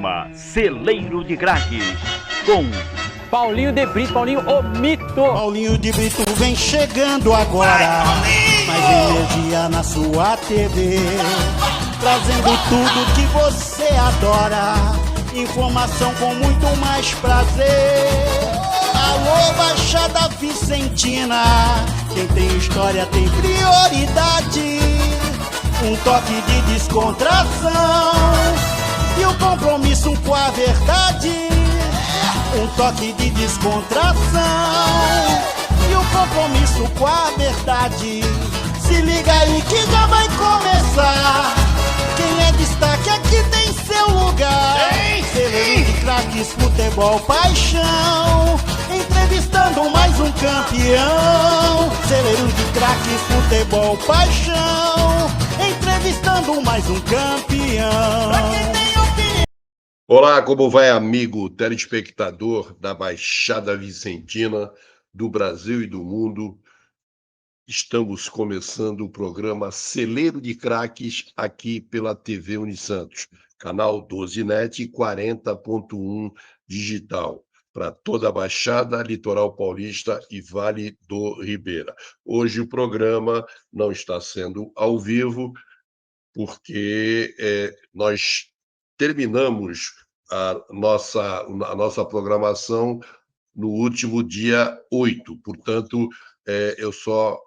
Programa Celeiro de Craques, com Paulinho de Brito, Paulinho o Mito. Paulinho de Brito vem chegando agora, mais energia na sua TV, trazendo tudo que você adora, informação com muito mais prazer. Alô, Baixada Vicentina, quem tem história tem prioridade, um toque de descontração e o compromisso com a verdade. Um toque de descontração e o compromisso com a verdade. Se liga aí que já vai começar. Quem é destaque aqui tem seu lugar. Celeiro de Craques, futebol, paixão, entrevistando mais um campeão. Celeiro de Craques, futebol, paixão, entrevistando mais um campeão. Olá, como vai, amigo telespectador da Baixada Vicentina, do Brasil e do mundo? Estamos começando o programa Celeiro de Craques aqui pela TV Unisantos, canal 12net 40.1 digital, para toda a Baixada, Litoral Paulista e Vale do Ribeira. Hoje o programa não está sendo ao vivo, porque nós terminamos a nossa programação no último dia 8. Portanto, eu só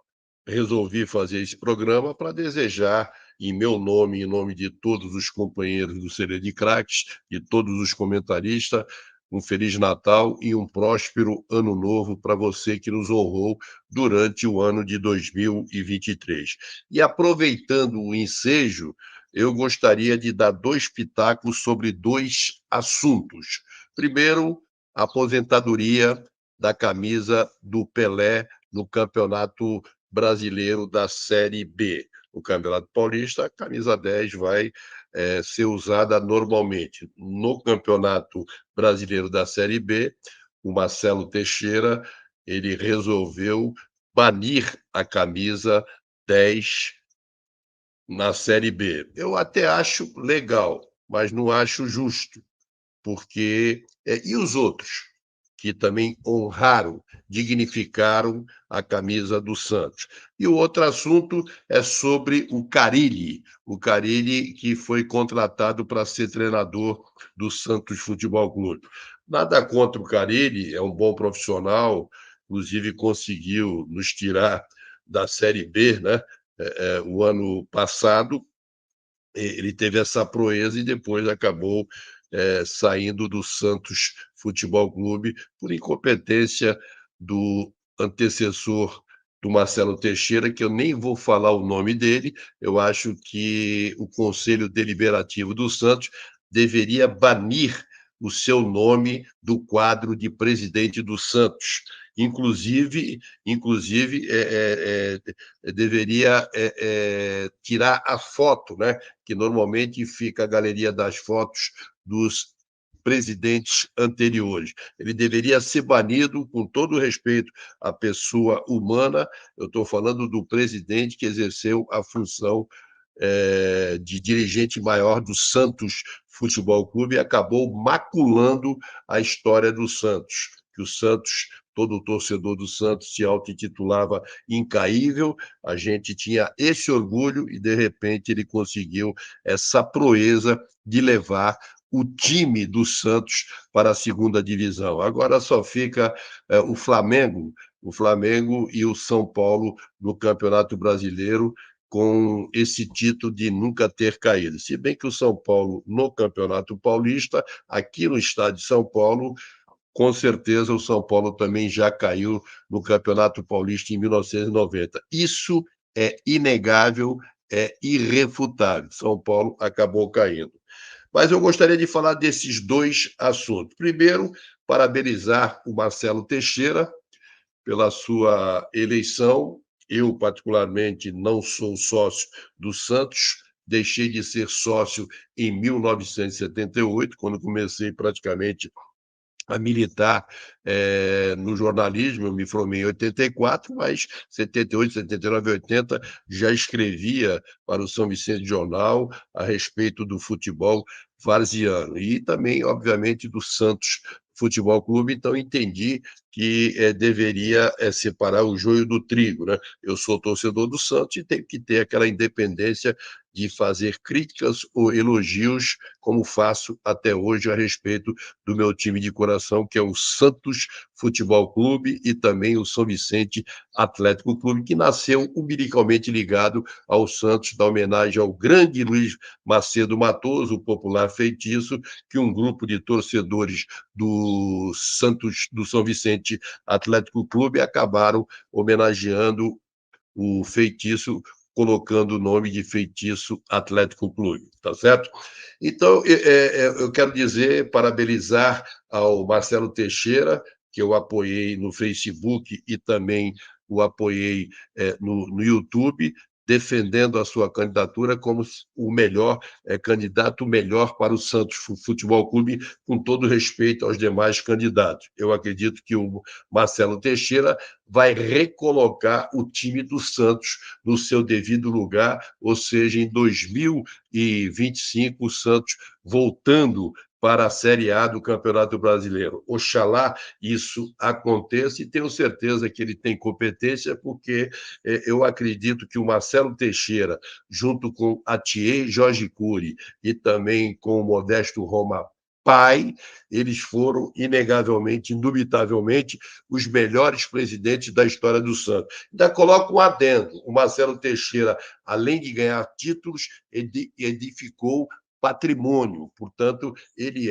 resolvi fazer esse programa para desejar, em meu nome e em nome de todos os companheiros do Celeiro de Craques, de todos os comentaristas, um Feliz Natal e um próspero Ano Novo para você que nos honrou durante o ano de 2023. E aproveitando o ensejo, eu gostaria de dar 2 pitacos sobre 2 assuntos. Primeiro, a aposentadoria da camisa do Pelé no Campeonato Brasileiro da Série B. No Campeonato Paulista, a camisa 10 vai ser usada normalmente. No Campeonato Brasileiro da Série B, o Marcelo Teixeira ele resolveu banir a camisa 10 na Série B. Eu até acho legal, mas não acho justo, porque... E os outros, que também honraram, dignificaram a camisa do Santos. E o outro assunto é sobre o Carille que foi contratado para ser treinador do Santos Futebol Clube. Nada contra o Carille, é um bom profissional, inclusive conseguiu nos tirar da Série B, né? O ano passado, ele teve essa proeza e depois acabou saindo do Santos Futebol Clube por incompetência do antecessor do Marcelo Teixeira, que eu nem vou falar o nome dele. Eu acho que o Conselho Deliberativo do Santos deveria banir o seu nome do quadro de presidente do Santos. Inclusive deveria tirar a foto, né? Que normalmente fica a galeria das fotos dos presidentes anteriores. Ele deveria ser banido, com todo respeito à pessoa humana. Eu estou falando do presidente que exerceu a função de dirigente maior do Santos Futebol Clube e acabou maculando a história do Santos, que o Santos, todo o torcedor do Santos se auto-intitulava incaível, a gente tinha esse orgulho e, de repente, ele conseguiu essa proeza de levar o time do Santos para a segunda divisão. Agora só fica o Flamengo e o São Paulo no Campeonato Brasileiro, com esse título de nunca ter caído. Se bem que o São Paulo, no Campeonato Paulista, aqui no estado de São Paulo, com certeza o São Paulo também já caiu no Campeonato Paulista em 1990. Isso é inegável, é irrefutável. São Paulo acabou caindo. Mas eu gostaria de falar desses 2 assuntos. Primeiro, parabenizar o Marcelo Teixeira pela sua eleição. Eu, particularmente, não sou sócio do Santos, deixei de ser sócio em 1978, quando comecei praticamente a militar no jornalismo. Eu me formei em 84, mas 78, 79, 80 já escrevia para o São Vicente Jornal a respeito do futebol varziano. E também, obviamente, do Santos Futebol Clube, então entendi que deveria separar o joio do trigo, né? Eu sou torcedor do Santos e tenho que ter aquela independência de fazer críticas ou elogios, como faço até hoje a respeito do meu time de coração, que é o Santos Futebol Clube e também o São Vicente Atlético Clube, que nasceu umbilicalmente ligado ao Santos, da homenagem ao grande Luiz Macedo Matoso, o popular feitiço, que um grupo de torcedores do Santos, do São Vicente Atlético Clube, acabaram homenageando o feitiço, colocando o nome de Feitiço Atlético Clube, tá certo? Então, eu quero dizer, parabenizar ao Marcelo Teixeira, que eu apoiei no Facebook e também o apoiei no YouTube, defendendo a sua candidatura como o melhor candidato melhor para o Santos Futebol Clube, com todo respeito aos demais candidatos. Eu acredito que o Marcelo Teixeira vai recolocar o time do Santos no seu devido lugar, ou seja, em 2025, o Santos voltando para a Série A do Campeonato Brasileiro. Oxalá isso aconteça e tenho certeza que ele tem competência, porque eu acredito que o Marcelo Teixeira, junto com Atier Jorge Cury e também com o Modesto Roma pai, eles foram inegavelmente, indubitavelmente, os melhores presidentes da história do Santos. Ainda coloco um adendo: o Marcelo Teixeira, além de ganhar títulos, edificou patrimônio. Portanto, ele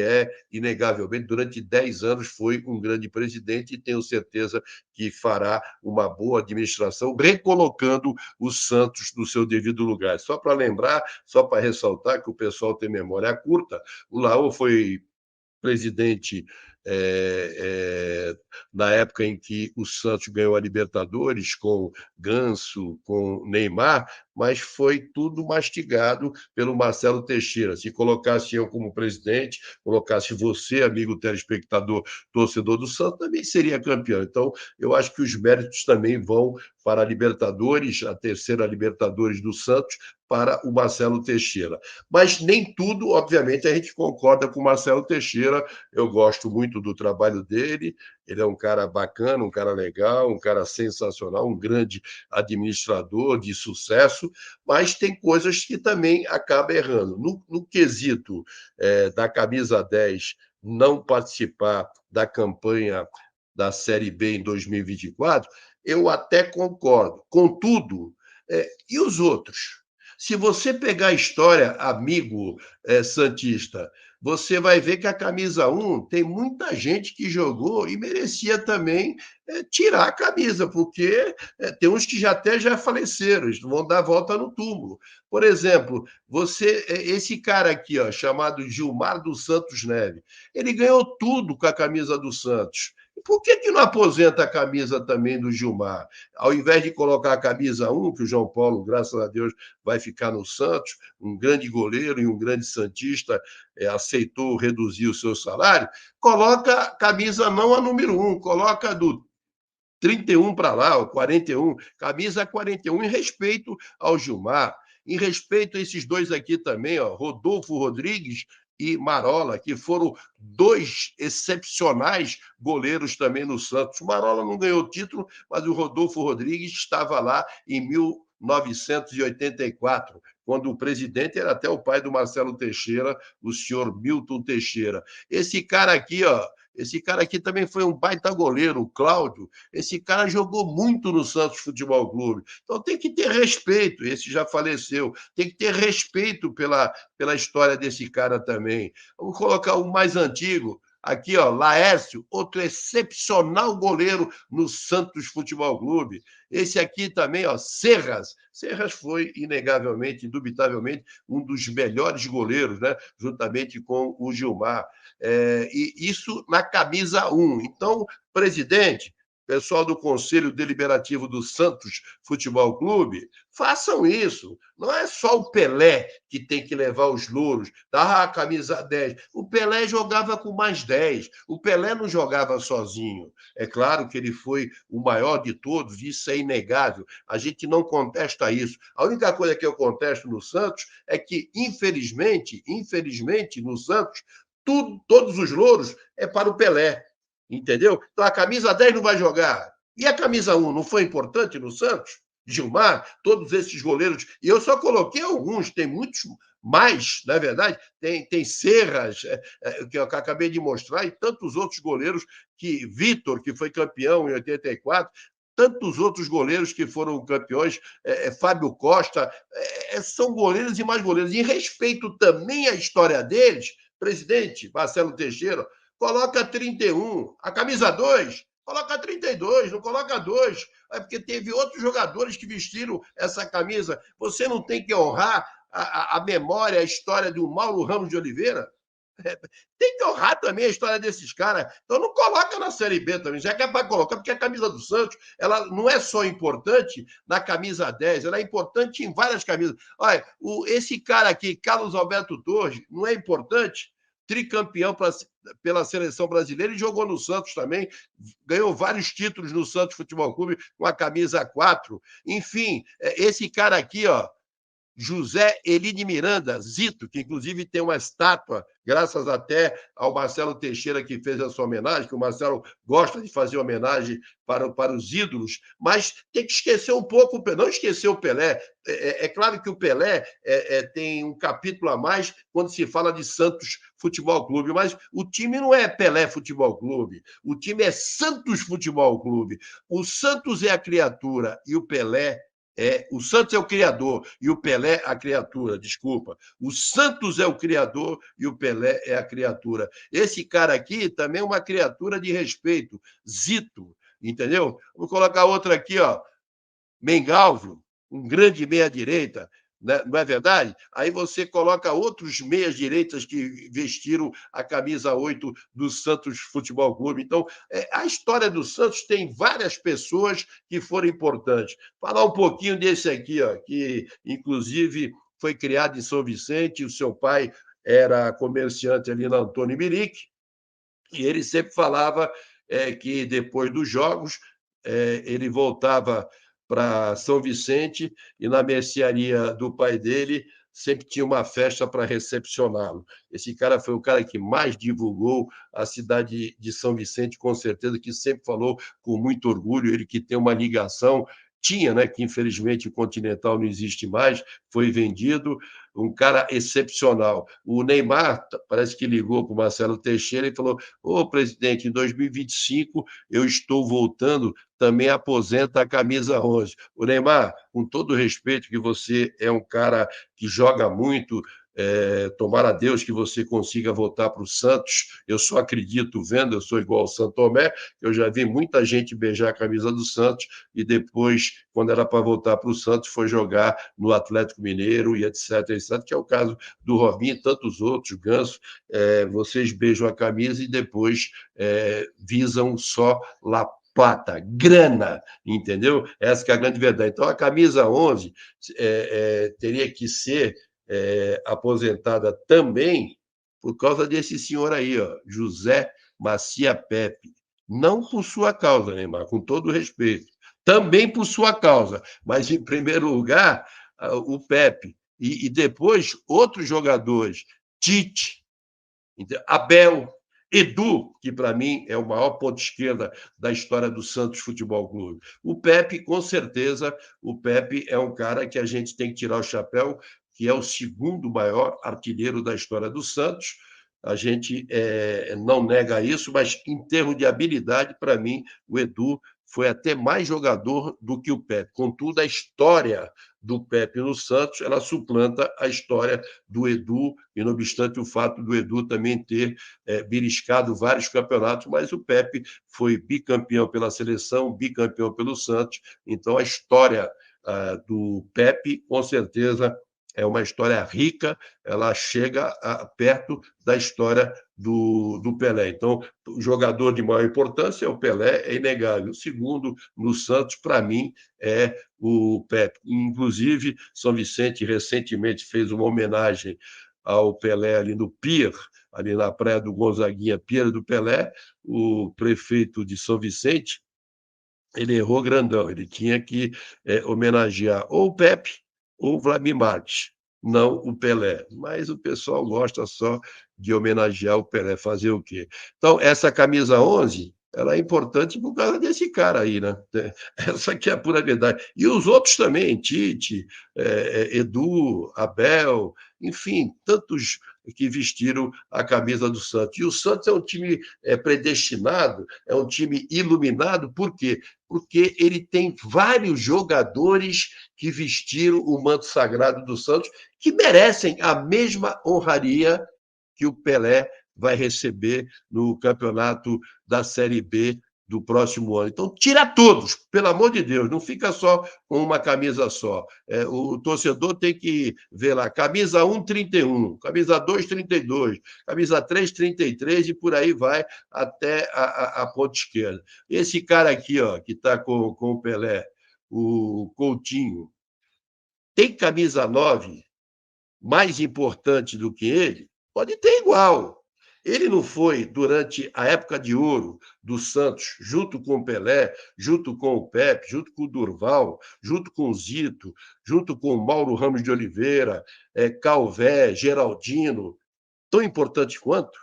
inegavelmente, durante 10 anos, foi um grande presidente e tenho certeza que fará uma boa administração, recolocando o Santos no seu devido lugar. Só para lembrar, só para ressaltar que o pessoal tem memória curta, o Laô foi presidente na época em que o Santos ganhou a Libertadores com Ganso, com Neymar, mas foi tudo mastigado pelo Marcelo Teixeira. Se colocasse eu como presidente, colocasse você, amigo telespectador, torcedor do Santos, também seria campeão. Então, eu acho que os méritos também vão para a Libertadores, a terceira Libertadores do Santos, para o Marcelo Teixeira. Mas nem tudo, obviamente, a gente concorda com o Marcelo Teixeira. Eu gosto muito do trabalho dele, ele é um cara bacana, um cara legal, um cara sensacional, um grande administrador de sucesso, mas tem coisas que também acaba errando. No quesito da camisa 10 não participar da campanha da Série B em 2024, eu até concordo. Contudo, e os outros? Se você pegar a história, amigo santista, você vai ver que a camisa 1 tem muita gente que jogou e merecia também tirar a camisa, porque tem uns que até já faleceram, eles vão dar a volta no túmulo. Por exemplo, esse cara aqui, ó, chamado Gilmar dos Santos Neves, ele ganhou tudo com a camisa do Santos. Por que não aposenta a camisa também do Gilmar? Ao invés de colocar a camisa 1, que o João Paulo, graças a Deus, vai ficar no Santos, um grande goleiro e um grande santista aceitou reduzir o seu salário, coloca a camisa não a número 1, coloca do 31 para lá, o 41, camisa 41, em respeito ao Gilmar, em respeito a esses dois aqui também, ó, Rodolfo Rodrigues e Marola, que foram dois excepcionais goleiros também no Santos. O Marola não ganhou título, mas o Rodolfo Rodrigues estava lá em 1984, quando o presidente era até o pai do Marcelo Teixeira, o senhor Milton Teixeira. Esse cara aqui também foi um baita goleiro, o Cláudio. Esse cara jogou muito no Santos Futebol Clube. Então tem que ter respeito, esse já faleceu. Tem que ter respeito pela história desse cara também. Vamos colocar o mais antigo. Aqui, ó, Laércio, outro excepcional goleiro no Santos Futebol Clube. Esse aqui também, ó, Serras. Serras foi, inegavelmente, indubitavelmente, um dos melhores goleiros, né? Juntamente com o Gilmar. E isso na camisa 1. Então, presidente, pessoal do Conselho Deliberativo do Santos Futebol Clube, façam isso. Não é só o Pelé que tem que levar os louros, a camisa 10. O Pelé jogava com mais 10. O Pelé não jogava sozinho. É claro que ele foi o maior de todos, isso é inegável. A gente não contesta isso. A única coisa que eu contesto no Santos é que, infelizmente, no Santos, todos os louros é para o Pelé. Entendeu? Então a camisa 10 não vai jogar. E a camisa 1 não foi importante no Santos? Gilmar, todos esses goleiros. E eu só coloquei alguns, tem muitos mais, na verdade. Tem Serras, que eu acabei de mostrar, e tantos outros goleiros que Vitor, que foi campeão em 84, tantos outros goleiros que foram campeões, Fábio Costa, são goleiros e mais goleiros. E respeito também à história deles, presidente Marcelo Teixeira, coloca 31. A camisa 2, coloca 32, não coloca 2. É porque teve outros jogadores que vestiram essa camisa. Você não tem que honrar a memória, a história do Mauro Ramos de Oliveira? Tem que honrar também a história desses caras. Então não coloca na Série B também, já que é para colocar, porque a camisa do Santos, ela não é só importante na camisa 10, ela é importante em várias camisas. Olha, esse cara aqui, Carlos Alberto Torres, não é importante? Tricampeão pela seleção brasileira e jogou no Santos também, ganhou vários títulos no Santos Futebol Clube com a camisa 4. Enfim, esse cara aqui, ó, José Eli de Miranda, Zito, que inclusive tem uma estátua, graças até ao Marcelo Teixeira, que fez essa homenagem, que o Marcelo gosta de fazer homenagem para os ídolos, mas tem que esquecer um pouco, não esquecer o Pelé. É claro que o Pelé tem um capítulo a mais quando se fala de Santos Futebol Clube, mas o time não é Pelé Futebol Clube, o time é Santos Futebol Clube. O Santos é a criatura e o Pelé o Santos é o criador e o Pelé a criatura, desculpa. O Santos é o criador e o Pelé é a criatura. Esse cara aqui também é uma criatura de respeito, Zito, entendeu? Vou colocar outra aqui, ó, Mengalvio, um grande meia-direita, né? Não é verdade? Aí você coloca outros meias-direitas que vestiram a camisa 8 do Santos Futebol Clube. Então, a história do Santos tem várias pessoas que foram importantes. Falar um pouquinho desse aqui, ó, que inclusive foi criado em São Vicente, o seu pai era comerciante ali na Antônio Mirique, e ele sempre falava que depois dos jogos ele voltava para São Vicente e na mercearia do pai dele sempre tinha uma festa para recepcioná-lo. Esse cara foi o cara que mais divulgou a cidade de São Vicente, com certeza, que sempre falou com muito orgulho, ele que tem uma ligação, tinha, né, que infelizmente o Continental não existe mais, foi vendido, um cara excepcional. O Neymar parece que ligou para o Marcelo Teixeira e falou: ô, presidente, em 2025 eu estou voltando, também aposenta a camisa 11. O Neymar, com todo o respeito, que você é um cara que joga muito, tomara a Deus que você consiga voltar para o Santos. Eu só acredito vendo, eu sou igual ao Santo Tomé, eu já vi muita gente beijar a camisa do Santos e depois, quando era para voltar para o Santos, foi jogar no Atlético Mineiro e etc, que é o caso do Robinho e tantos outros, Ganso. Vocês beijam a camisa e depois visam só La Plata, grana, entendeu? Essa que é a grande verdade. Então, a camisa 11 teria que ser aposentada também por causa desse senhor aí, ó, José Macia Pepe. Não por sua causa, Neymar, com todo respeito. Também por sua causa, mas em primeiro lugar, o Pepe. E depois, outros jogadores, Tite, Abel, Edu, que para mim é o maior ponto esquerda da história do Santos Futebol Clube. O Pepe, com certeza, o Pepe é um cara que a gente tem que tirar o chapéu, que é o segundo maior artilheiro da história do Santos. A gente não nega isso, mas em termos de habilidade, para mim, o Edu foi até mais jogador do que o Pepe. Contudo, a história do Pepe no Santos, ela suplanta a história do Edu, e não obstante o fato do Edu também ter beliscado vários campeonatos, mas o Pepe foi bicampeão pela seleção, bicampeão pelo Santos, então a história do Pepe, com certeza, é uma história rica, ela chega perto da história do Pelé. Então, o jogador de maior importância é o Pelé, é inegável. O segundo, no Santos, para mim, é o Pepe. Inclusive, São Vicente recentemente fez uma homenagem ao Pelé ali no Pier, ali na praia do Gonzaguinha, Pier do Pelé. O prefeito de São Vicente, ele errou grandão, ele tinha que homenagear ou o Pepe ou o Vladimir Marques, não o Pelé. Mas o pessoal gosta só de homenagear o Pelé, fazer o quê? Então, essa camisa 11, ela é importante por causa desse cara aí, né? Essa aqui é a pura verdade. E os outros também, Tite, Edu, Abel, enfim, tantos que vestiram a camisa do Santos. E o Santos é um time predestinado, é um time iluminado, por quê? Porque ele tem vários jogadores que vestiram o manto sagrado do Santos, que merecem a mesma honraria que o Pelé vai receber no campeonato da Série B do próximo ano. Então, tira todos, pelo amor de Deus, não fica só com uma camisa só. O torcedor tem que ver lá, camisa 1, 31, camisa 2, 32, camisa 3, 33 e por aí vai até a ponta esquerda. Esse cara aqui, ó, que está com o Pelé, o Coutinho, tem camisa 9 mais importante do que ele? Pode ter igual. Ele não foi, durante a época de ouro do Santos, junto com o Pelé, junto com o Pepe, junto com o Durval, junto com o Zito, junto com o Mauro Ramos de Oliveira, Calvé, Geraldino, tão importante quanto?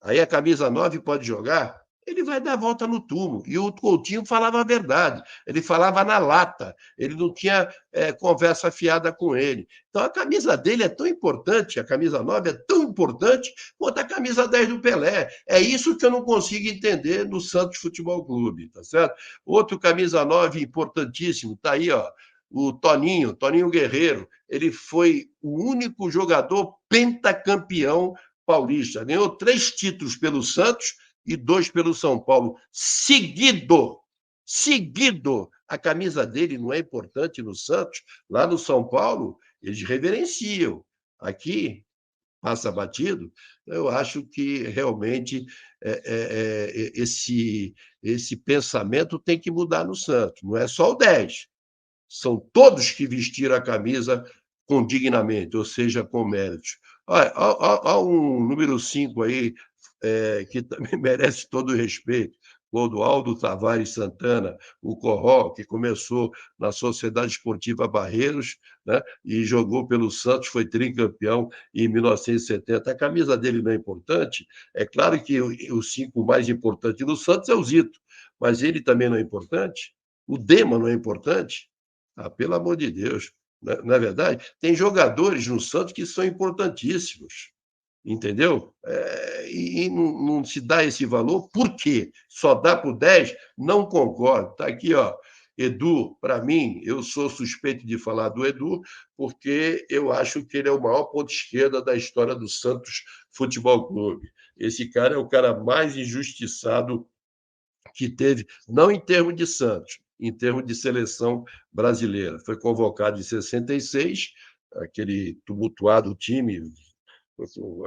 Aí a camisa 9 pode jogar? Ele vai dar a volta no túmulo. E o Coutinho falava a verdade, ele falava na lata, ele não tinha conversa fiada com ele. Então a camisa dele é tão importante, a camisa 9 é tão importante quanto a camisa 10 do Pelé. É isso que eu não consigo entender no Santos Futebol Clube, tá certo? Outro camisa 9 importantíssimo, tá aí, ó, o Toninho Guerreiro. Ele foi o único jogador pentacampeão paulista. Ganhou 3 títulos pelo Santos e 2 pelo São Paulo. Seguido. A camisa dele não é importante no Santos. Lá no São Paulo, eles reverenciam. Aqui, passa batido. Eu acho que realmente esse pensamento tem que mudar no Santos. Não é só o 10. São todos que vestiram a camisa com dignamente, ou seja, com méritos. Há um número 5 aí, que também merece todo o respeito, o do Aldo Tavares Santana, o Corró, que começou na Sociedade Esportiva Barreiros, né, e jogou pelo Santos, foi tricampeão em 1970. A camisa dele não é importante. É claro que o 5 mais importante no Santos é o Zito, mas ele também não é importante. O Dema não é importante. Pelo amor de Deus. Na verdade, tem jogadores no Santos que são importantíssimos, entendeu? E não se dá esse valor, por quê? Só dá para o 10? Não concordo. Está aqui, ó, Edu, para mim, eu sou suspeito de falar do Edu, porque eu acho que ele é o maior ponta esquerda da história do Santos Futebol Clube. Esse cara é o cara mais injustiçado que teve, não em termos de Santos, em termos de seleção brasileira. Foi convocado em 66, aquele tumultuado time,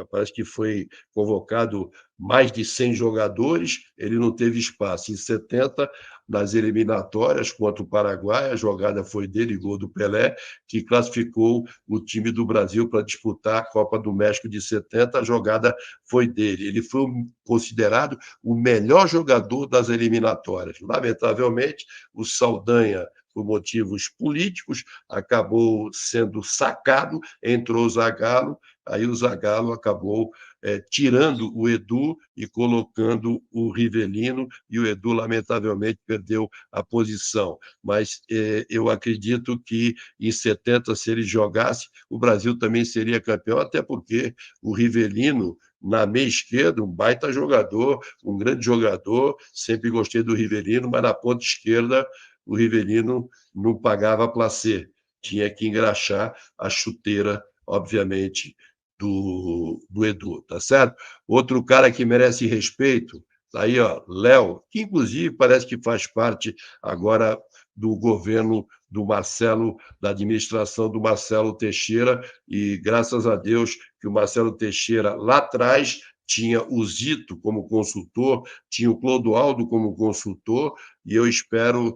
parece que foi convocado mais de 100 jogadores, ele não teve espaço. Em 70, nas eliminatórias contra o Paraguai, a jogada foi dele, gol do Pelé, que classificou o time do Brasil para disputar a Copa do México de 70, a jogada foi dele. Ele foi considerado o melhor jogador das eliminatórias. Lamentavelmente, o Saldanha, por motivos políticos, acabou sendo sacado, entrou o Zagallo, aí o Zagallo acabou tirando o Edu e colocando o Rivelino, e o Edu, lamentavelmente, perdeu a posição. Mas eu acredito que em 70, se ele jogasse, o Brasil também seria campeão, até porque o Rivelino, na meia esquerda, um baita jogador, um grande jogador, sempre gostei do Rivelino, mas na ponta esquerda o Rivelino não pagava placê, tinha que engraxar a chuteira, obviamente, do Edu, tá certo? Outro cara que merece respeito, tá aí, ó, Léo, que inclusive parece que faz parte agora do governo do Marcelo, da administração do Marcelo Teixeira, e graças a Deus que o Marcelo Teixeira, lá atrás, tinha o Zito como consultor, tinha o Clodoaldo como consultor, e eu espero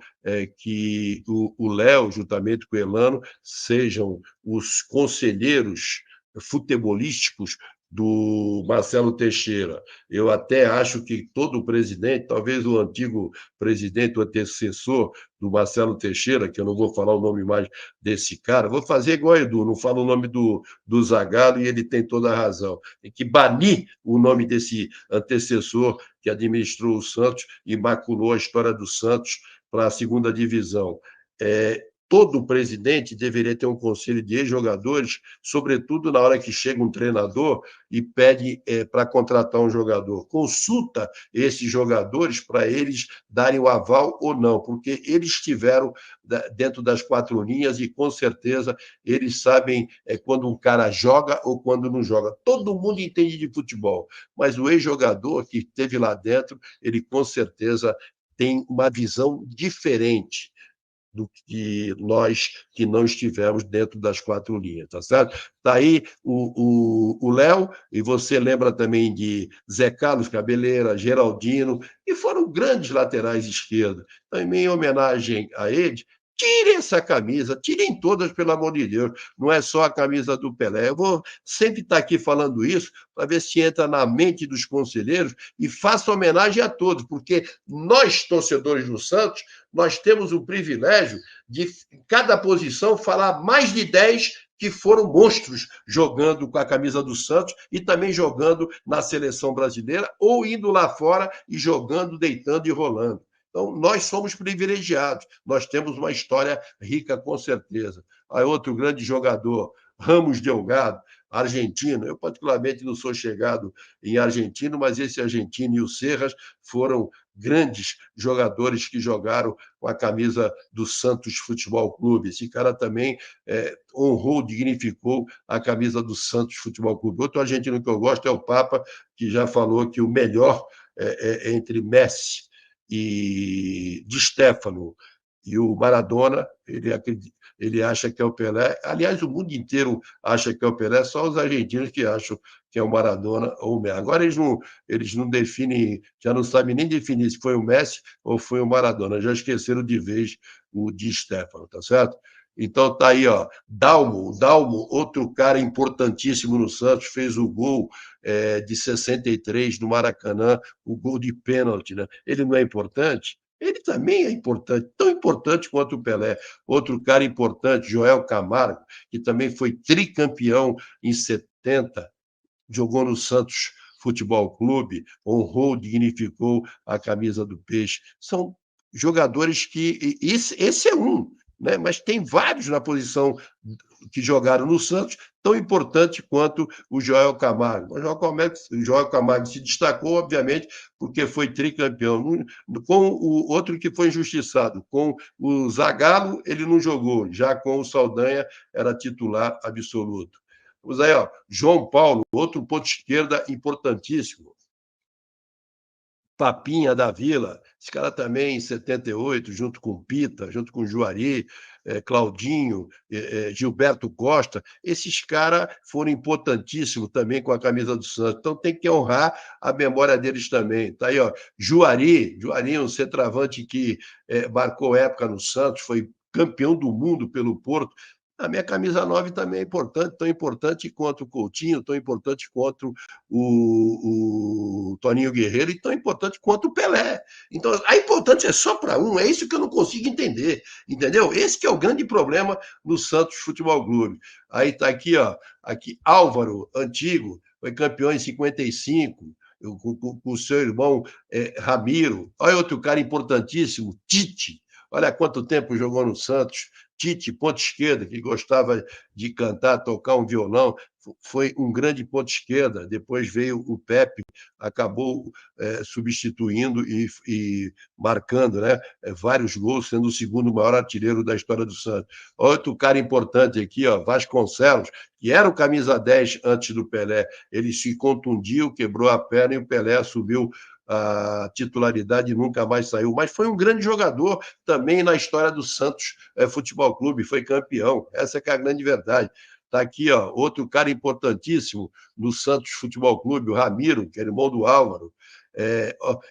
que o Léo, juntamente com o Elano, sejam os conselheiros futebolísticos do Marcelo Teixeira. Eu até acho que todo presidente, talvez o antigo presidente, o antecessor do Marcelo Teixeira, que eu não vou falar o nome mais desse cara, vou fazer igual Edu, não falo o nome do Zagallo, e ele tem toda a razão. Tem que banir o nome desse antecessor que administrou o Santos e maculou a história do Santos para a segunda divisão. Todo presidente deveria ter um conselho de ex-jogadores, sobretudo na hora que chega um treinador e pede para contratar um jogador. Consulta esses jogadores para eles darem o aval ou não, porque eles estiveram dentro das quatro linhas e, com certeza, eles sabem quando um cara joga ou quando não joga. Todo mundo entende de futebol, mas o ex-jogador que esteve lá dentro, ele, com certeza, tem uma visão diferente do que nós que não estivemos dentro das quatro linhas, tá certo? Está aí o Léo, e você lembra também de Zé Carlos Cabeleira, Geraldino, e foram grandes laterais esquerdos. Também em homenagem a eles, tirem essa camisa, tirem todas, pelo amor de Deus, não é só a camisa do Pelé. Eu vou sempre estar aqui falando isso, para ver se entra na mente dos conselheiros e faça homenagem a todos, porque nós, torcedores do Santos, nós temos o privilégio de, em cada posição, falar mais de 10 que foram monstros jogando com a camisa do Santos e também jogando na seleção brasileira ou indo lá fora e jogando, deitando e rolando. Então, nós somos privilegiados, nós temos uma história rica, com certeza. Aí outro grande jogador, Ramos Delgado, argentino. Eu, particularmente, não sou chegado em argentino, mas esse argentino e o Serras foram grandes jogadores que jogaram com a camisa do Santos Futebol Clube. Esse cara também honrou, dignificou a camisa do Santos Futebol Clube. Outro argentino que eu gosto é o Papa, que já falou que o melhor entre Messi e Di Stéfano e o Maradona, ele acha que é o Pelé. Aliás, o mundo inteiro acha que é o Pelé, só os argentinos que acham que é o Maradona ou o Messi. Agora eles não definem, já não sabem nem definir se foi o Messi ou foi o Maradona, já esqueceram de vez o Di Stéfano, tá certo? Então tá aí, ó, Dalmo, outro cara importantíssimo no Santos, fez o gol de 63 no Maracanã, o gol de pênalti, né? Ele não é importante? Ele também é importante, tão importante quanto o Pelé. Outro cara importante, Joel Camargo, que também foi tricampeão em 70, jogou no Santos Futebol Clube, honrou, dignificou a camisa do Peixe. São jogadores que... Esse é um, né? Mas tem vários na posição que jogaram no Santos, tão importante quanto o Joel Camargo. O Joel Camargo se destacou, obviamente, porque foi tricampeão. Com o outro que foi injustiçado, com o Zagallo, ele não jogou, já com o Saldanha era titular absoluto. Vamos aí, ó, João Paulo, outro ponto esquerda importantíssimo. Papinha da Vila, esse cara também em 78, junto com Pita, junto com Juari, Claudinho, Gilberto Costa, esses caras foram importantíssimos também com a camisa do Santos, então tem que honrar a memória deles também. Tá aí, ó, Juari, um centroavante que marcou época no Santos, foi campeão do mundo pelo Porto. A minha camisa 9 também é importante, tão importante quanto o Coutinho, tão importante quanto o Toninho Guerreiro e tão importante quanto o Pelé. Então, a importância é só para um, é isso que eu não consigo entender, entendeu? Esse que é o grande problema no Santos Futebol Clube. Aí está aqui, ó, aqui Álvaro, antigo, foi campeão em 55, com o seu irmão Ramiro. Olha outro cara importantíssimo, Tite. Olha quanto tempo jogou no Santos. Tite, ponta esquerda, que gostava de cantar, tocar um violão, foi um grande ponta esquerda. Depois veio o Pepe, acabou substituindo e marcando, né, vários gols, sendo o segundo maior artilheiro da história do Santos. Outro cara importante aqui, ó, Vasconcelos, que era o camisa 10 antes do Pelé. Ele se contundiu, quebrou a perna e o Pelé assumiu a titularidade e nunca mais saiu. Mas foi um grande jogador também na história do Santos Futebol Clube, foi campeão. Essa que é a grande verdade. Está aqui, ó, outro cara importantíssimo no Santos Futebol Clube, o Ramiro, que é irmão do Álvaro.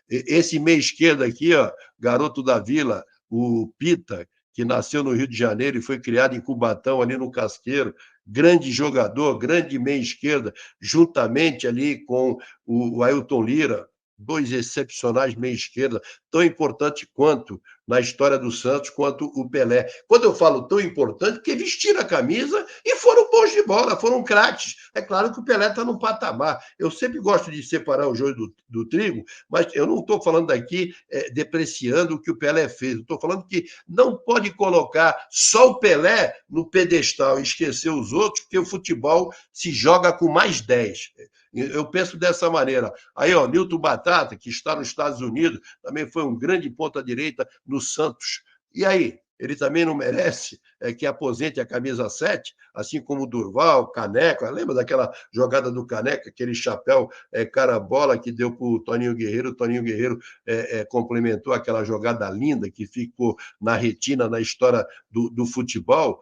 Esse meia esquerda aqui, ó, garoto da Vila, o Pita, que nasceu no Rio de Janeiro e foi criado em Cubatão, ali no Casqueiro, grande jogador, grande meia esquerda, juntamente ali com o Ailton Lira, dois excepcionais meia esquerda, tão importante quanto na história do Santos, quanto o Pelé. Quando eu falo tão importante, porque vestiram a camisa e foram bons de bola, foram craques. É claro que o Pelé está no patamar. Eu sempre gosto de separar o joio do trigo, mas eu não estou falando aqui depreciando o que o Pelé fez. Estou falando que não pode colocar só o Pelé no pedestal e esquecer os outros, porque o futebol se joga com mais 10. Eu penso dessa maneira. Aí, ó, Nilton Batata, que está nos Estados Unidos, também foi um grande ponta-direita no Santos. E aí? Ele também não merece que aposente a camisa 7, assim como o Durval, Caneca. Lembra daquela jogada do Caneca, aquele chapéu carambola que deu para o Toninho Guerreiro? O Toninho Guerreiro complementou aquela jogada linda que ficou na retina, na história do futebol.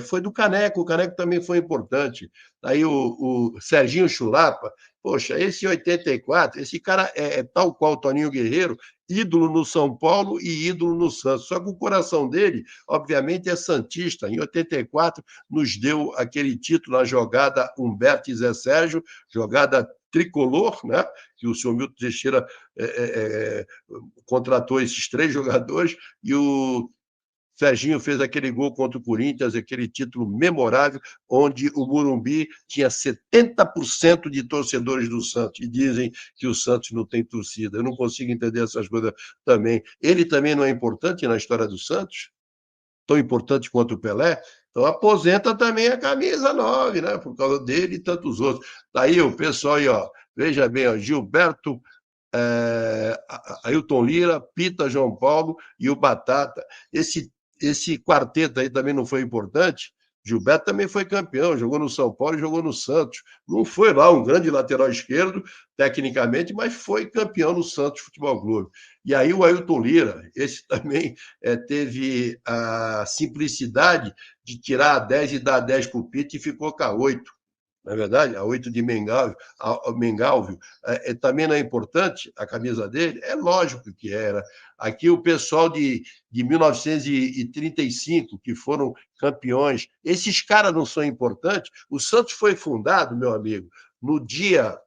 Foi do Caneco, o Caneco também foi importante. Aí o Serginho Chulapa, poxa, esse 84, esse cara é tal qual o Toninho Guerreiro, ídolo no São Paulo e ídolo no Santos. Só que o coração dele, obviamente, é santista. Em 84, nos deu aquele título na jogada Humberto e Zé Sérgio, jogada tricolor, né? Que o senhor Milton Teixeira contratou esses 3 jogadores, e o Serginho fez aquele gol contra o Corinthians, aquele título memorável, onde o Morumbi tinha 70% de torcedores do Santos, e dizem que o Santos não tem torcida. Eu não consigo entender essas coisas também. Ele também não é importante na história do Santos? Tão importante quanto o Pelé? Então aposenta também a camisa 9, né? Por causa dele e tantos outros. Daí o pessoal aí, ó, veja bem, ó, Gilberto, Ailton Lira, Pita, João Paulo e o Batata. Esse quarteto aí também não foi importante. Gilberto também foi campeão, jogou no São Paulo e jogou no Santos. Não foi lá um grande lateral esquerdo, tecnicamente, mas foi campeão no Santos Futebol Clube. E aí o Ailton Lira, esse também teve a simplicidade de tirar a 10 e dar a 10 para o Pita e ficou com a 8. Não é verdade? A 8 de Mengalvio. Também não é importante a camisa dele? É lógico que era. Aqui o pessoal de 1935, que foram campeões, esses caras não são importantes? O Santos foi fundado, meu amigo, no dia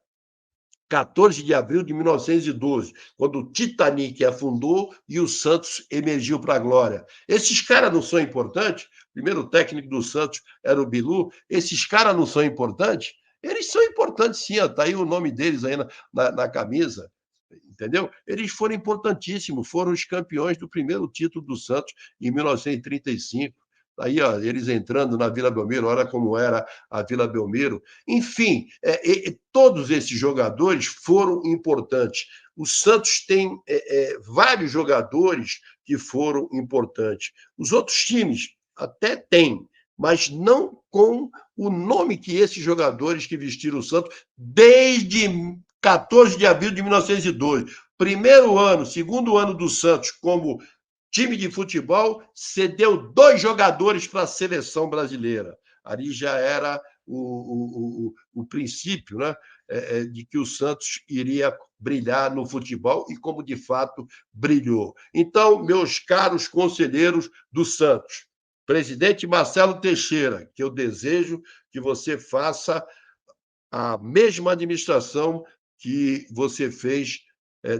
14 de abril de 1912, quando o Titanic afundou e o Santos emergiu para a glória. Esses caras não são importantes? O primeiro técnico do Santos era o Bilu. Esses caras não são importantes? Eles são importantes, sim. Está aí o nome deles aí na camisa. Entendeu? Eles foram importantíssimos, foram os campeões do primeiro título do Santos em 1935. Aí, ó, eles entrando na Vila Belmiro, olha como era a Vila Belmiro. Enfim, todos esses jogadores foram importantes. O Santos tem vários jogadores que foram importantes. Os outros times até têm, mas não com o nome que esses jogadores que vestiram o Santos desde 14 de abril de 1912. Primeiro ano, segundo ano do Santos como time de futebol, cedeu 2 jogadores para a seleção brasileira. Ali já era o princípio, né, de que o Santos iria brilhar no futebol e como de fato brilhou. Então, meus caros conselheiros do Santos, presidente Marcelo Teixeira, que eu desejo que você faça a mesma administração que você fez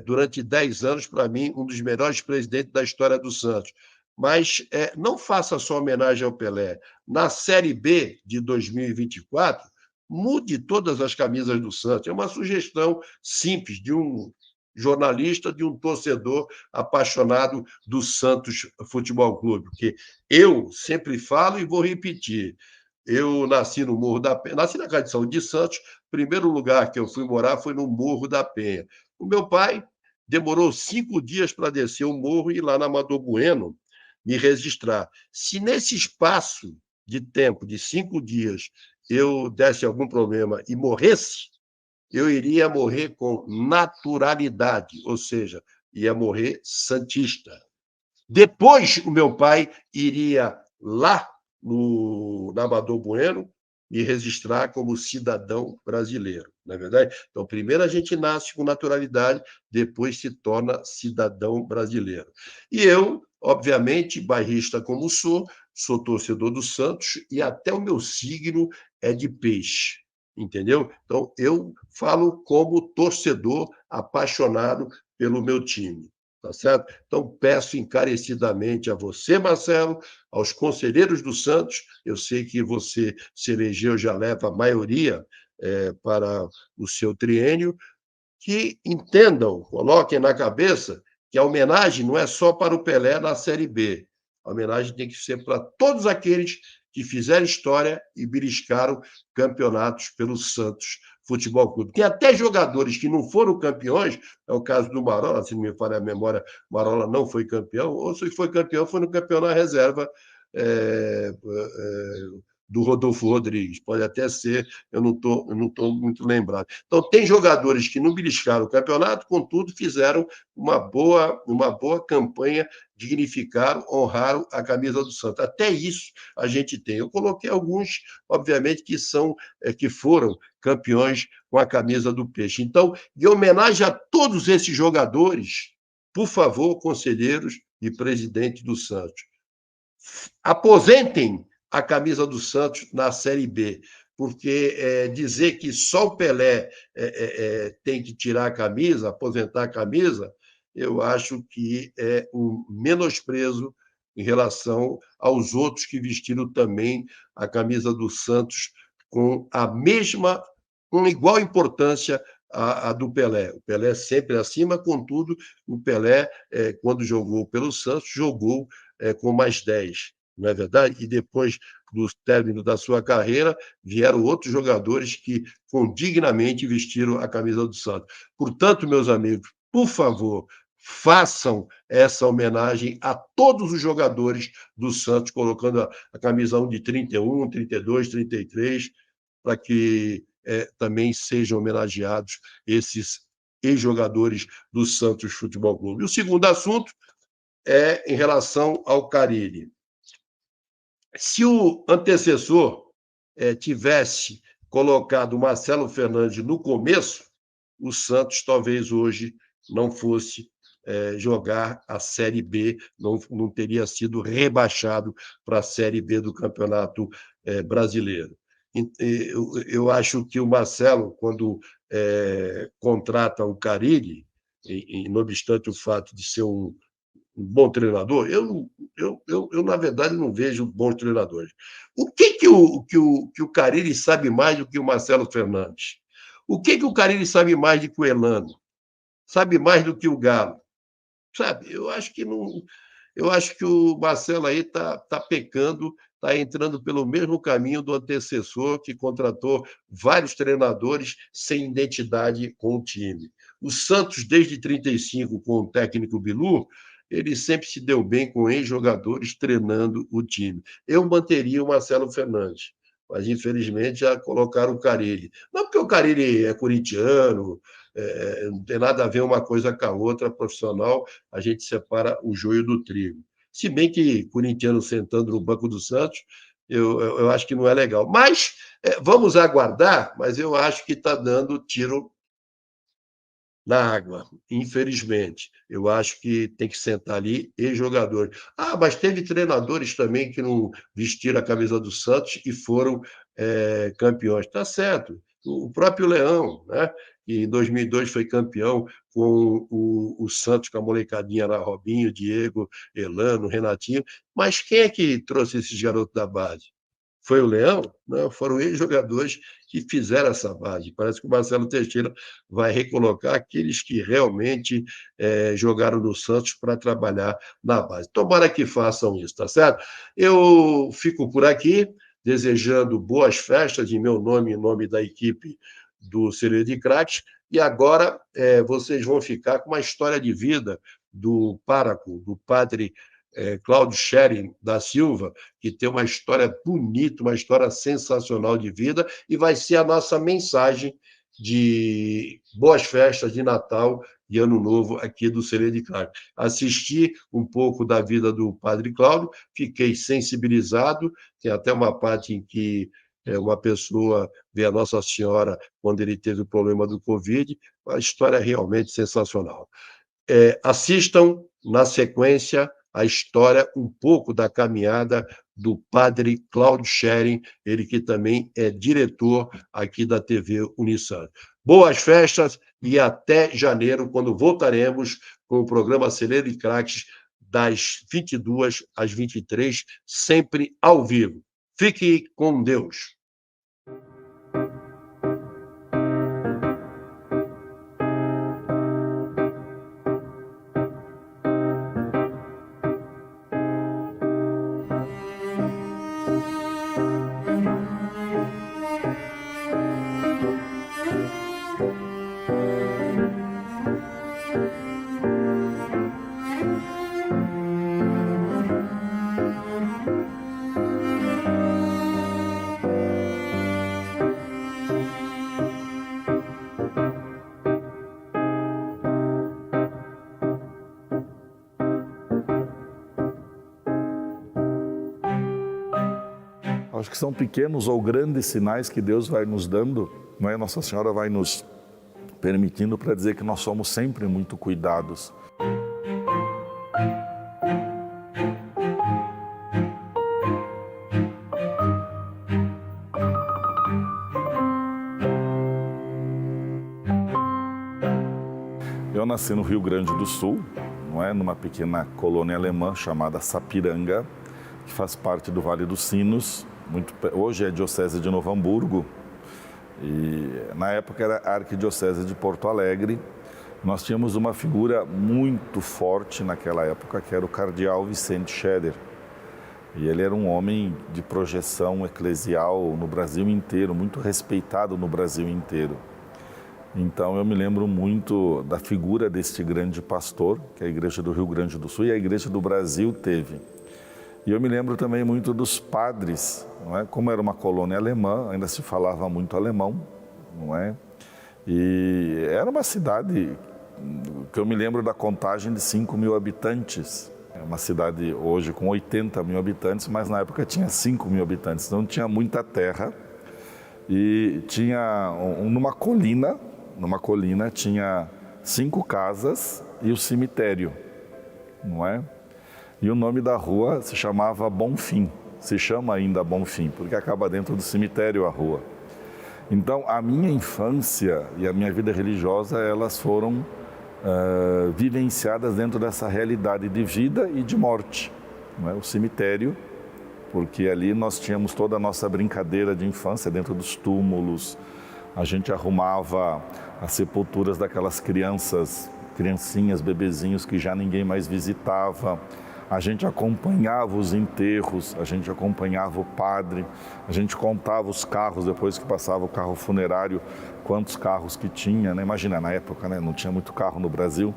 durante 10 anos, para mim, um dos melhores presidentes da história do Santos. Mas não faça só homenagem ao Pelé. Na Série B de 2024, mude todas as camisas do Santos. É uma sugestão simples de um jornalista, de um torcedor apaixonado do Santos Futebol Clube. Porque eu sempre falo e vou repetir. Eu nasci no Morro da Penha, nasci na Casa de Saúde de Santos. Primeiro lugar que eu fui morar foi no Morro da Penha. O meu pai demorou 5 dias para descer o morro e ir lá na Amador Bueno me registrar. Se nesse espaço de tempo de 5 dias eu desse algum problema e morresse, eu iria morrer com naturalidade, ou seja, ia morrer santista. Depois, o meu pai iria lá na Amador Bueno me registrar como cidadão brasileiro, não é verdade? Então, primeiro a gente nasce com naturalidade, depois se torna cidadão brasileiro. E eu, obviamente, bairrista como sou torcedor do Santos e até o meu signo é de peixe, entendeu? Então, eu falo como torcedor apaixonado pelo meu time. Tá certo? Então, peço encarecidamente a você, Marcelo, aos conselheiros do Santos, eu sei que você se elegeu, já leva a maioria para o seu triênio, que entendam, coloquem na cabeça que a homenagem não é só para o Pelé na Série B. A homenagem tem que ser para todos aqueles que fizeram história e beliscaram campeonatos pelo Santos Futebol Clube. Tem até jogadores que não foram campeões, é o caso do Marola, se não me falha a memória, Marola não foi campeão, ou se foi campeão, foi no campeão na reserva do Rodolfo Rodrigues. Pode até ser, eu não estou muito lembrado. Então, tem jogadores que não beliscaram o campeonato, contudo, fizeram uma boa campanha, dignificaram, honraram a camisa do Santos. Até isso a gente tem. Eu coloquei alguns, obviamente, que foram campeões com a camisa do Peixe. Então, em homenagem a todos esses jogadores, por favor, conselheiros e presidente do Santos, aposentem a camisa do Santos na Série B, porque dizer que só o Pelé tem que tirar a camisa, aposentar a camisa, eu acho que é um menosprezo em relação aos outros que vestiram também a camisa do Santos com igual importância a do Pelé. O Pelé sempre acima, contudo, o Pelé, quando jogou pelo Santos, jogou com mais 10, não é verdade? E depois do término da sua carreira, vieram outros jogadores que dignamente vestiram a camisa do Santos. Portanto, meus amigos, por favor, façam essa homenagem a todos os jogadores do Santos, colocando a camisa 1 de 31, 32, 33, para que também sejam homenageados esses ex-jogadores do Santos Futebol Clube. E o segundo assunto é em relação ao Carille. Se o antecessor tivesse colocado o Marcelo Fernandes no começo, o Santos talvez hoje não fosse jogar a Série B, não teria sido rebaixado para a Série B do Campeonato Brasileiro. Eu acho que o Marcelo, quando contrata o Carille, não obstante o fato de ser um bom treinador, eu, na verdade, não vejo bons treinadores. O que o Carille sabe mais do que o Marcelo Fernandes? O que o Carille sabe mais do que o Elano? Sabe mais do que o Galo? Sabe, eu acho que não. Eu acho que o Marcelo aí está pecando, está entrando pelo mesmo caminho do antecessor, que contratou vários treinadores sem identidade com o time. O Santos, desde 35, com o técnico Bilu, ele sempre se deu bem com ex-jogadores treinando o time. Eu manteria o Marcelo Fernandes, mas infelizmente já colocaram o Carille. Não porque o Carille é corintiano, não tem nada a ver uma coisa com a outra, profissional, a gente separa o joio do trigo. Se bem que corintiano sentando no banco do Santos, eu acho que não é legal. Mas vamos aguardar, mas eu acho que está dando tiro na água, infelizmente. Eu acho que tem que sentar ali e jogadores. Ah, mas teve treinadores também que não vestiram a camisa do Santos e foram campeões. Está certo. O próprio Leão, né? Que em 2002 foi campeão com o Santos, com a molecadinha lá, Robinho, Diego, Elano, Renatinho. Mas quem é que trouxe esses garotos da base? Foi o Leão? Não, foram ex-jogadores que fizeram essa base. Parece que o Marcelo Teixeira vai recolocar aqueles que realmente jogaram no Santos para trabalhar na base. Tomara que façam isso, tá certo? Eu fico por aqui, desejando boas festas em meu nome e em nome da equipe do Celeiro de Craques, e agora vocês vão ficar com uma história de vida do pároco, do padre Cláudio Schering da Silva, que tem uma história bonita, uma história sensacional de vida, e vai ser a nossa mensagem de boas festas de Natal e Ano Novo aqui do Celeiro de Craques. Assisti um pouco da vida do Padre Cláudio, fiquei sensibilizado, tem até uma parte em que uma pessoa vê a Nossa Senhora quando ele teve o problema do Covid, uma história realmente sensacional. Assistam, na sequência, a história, um pouco da caminhada do Padre Cláudio Schering, ele que também é diretor aqui da TV Unisan. Boas festas e até janeiro, quando voltaremos com o programa Celeiro de Craques, das 22 às 23, sempre ao vivo. Fique com Deus. Acho que são pequenos ou grandes sinais que Deus vai nos dando, não é? Nossa Senhora vai nos permitindo para dizer que nós somos sempre muito cuidados. Eu nasci no Rio Grande do Sul, não é? Numa pequena colônia alemã chamada Sapiranga, que faz parte do Vale dos Sinos. Hoje é a Diocese de Novo Hamburgo e na época era a Arquidiocese de Porto Alegre. Nós tínhamos uma figura muito forte naquela época, que era o cardeal Vicente Scheder. E ele era um homem de projeção eclesial no Brasil inteiro, muito respeitado no Brasil inteiro. Então eu me lembro muito da figura deste grande pastor, que a Igreja do Rio Grande do Sul e a Igreja do Brasil teve. E eu me lembro também muito dos padres, não é? Como era uma colônia alemã, ainda se falava muito alemão, não é? E era uma cidade que eu me lembro da contagem de 5 mil habitantes. É uma cidade hoje com 80 mil habitantes, mas na época tinha 5 mil habitantes, então tinha muita terra. E tinha, numa colina tinha 5 casas e o cemitério, não é? E o nome da rua se chamava Bonfim, se chama ainda Bonfim, porque acaba dentro do cemitério a rua. Então, a minha infância e a minha vida religiosa, elas foram vivenciadas dentro dessa realidade de vida e de morte. Não é? O cemitério, porque ali nós tínhamos toda a nossa brincadeira de infância dentro dos túmulos, a gente arrumava as sepulturas daquelas criancinhas, bebezinhos que já ninguém mais visitava. A gente acompanhava os enterros, a gente acompanhava o padre, a gente contava os carros depois que passava o carro funerário, quantos carros que tinha, né? Imagina, na época, né? Não tinha muito carro no Brasil.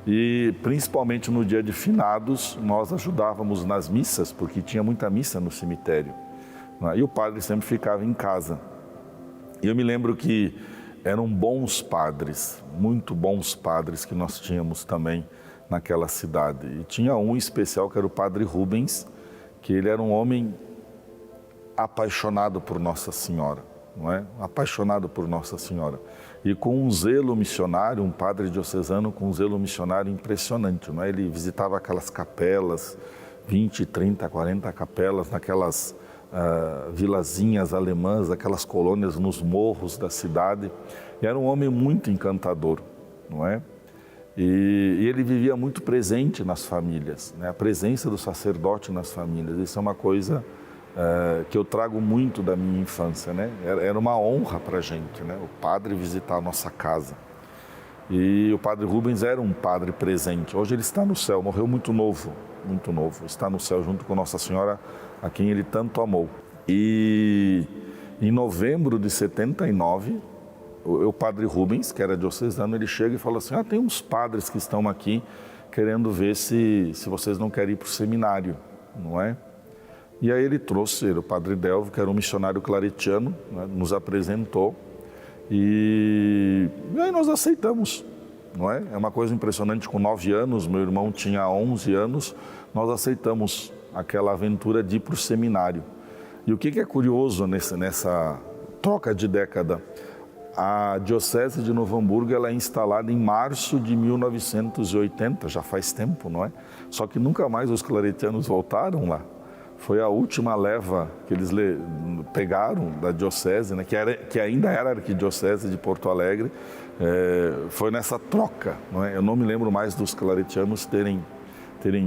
E principalmente no dia de finados, nós ajudávamos nas missas, porque tinha muita missa no cemitério, né? E o padre sempre ficava em casa. E eu me lembro que eram bons padres, muito bons padres que nós tínhamos também naquela cidade. E tinha um especial que era o Padre Rubens, que ele era um homem apaixonado por Nossa Senhora, não é? Apaixonado por Nossa Senhora. E com um zelo missionário, um padre diocesano com um zelo missionário impressionante, não é? Ele visitava aquelas capelas, 20, 30, 40 capelas, naquelas vilazinhas alemãs, aquelas colônias nos morros da cidade. E era um homem muito encantador, não é? E ele vivia muito presente nas famílias, né? A presença do sacerdote nas famílias, isso é uma coisa que eu trago muito da minha infância, né? Era uma honra para a gente, né? O padre visitar a nossa casa. E o Padre Rubens era um padre presente. Hoje ele está no céu, morreu muito novo, está no céu junto com Nossa Senhora, a quem ele tanto amou. E em novembro de 79, o Padre Rubens, que era diocesano, ele chega e fala assim: tem uns padres que estão aqui querendo ver se vocês não querem ir para o seminário, não é? E aí ele trouxe o Padre Delvio, que era um missionário claretiano, né, nos apresentou, E aí nós aceitamos, não é? É uma coisa impressionante, com 9 anos, meu irmão tinha 11 anos, nós aceitamos aquela aventura de ir para o seminário. E o que é curioso nessa troca de década? A Diocese de Novo Hamburgo ela é instalada em março de 1980, já faz tempo, não é? Só que nunca mais os claretianos voltaram lá. Foi a última leva que eles pegaram da Diocese, né? que ainda era a Arquidiocese de Porto Alegre. Foi nessa troca, não é? Eu não me lembro mais dos claretianos terem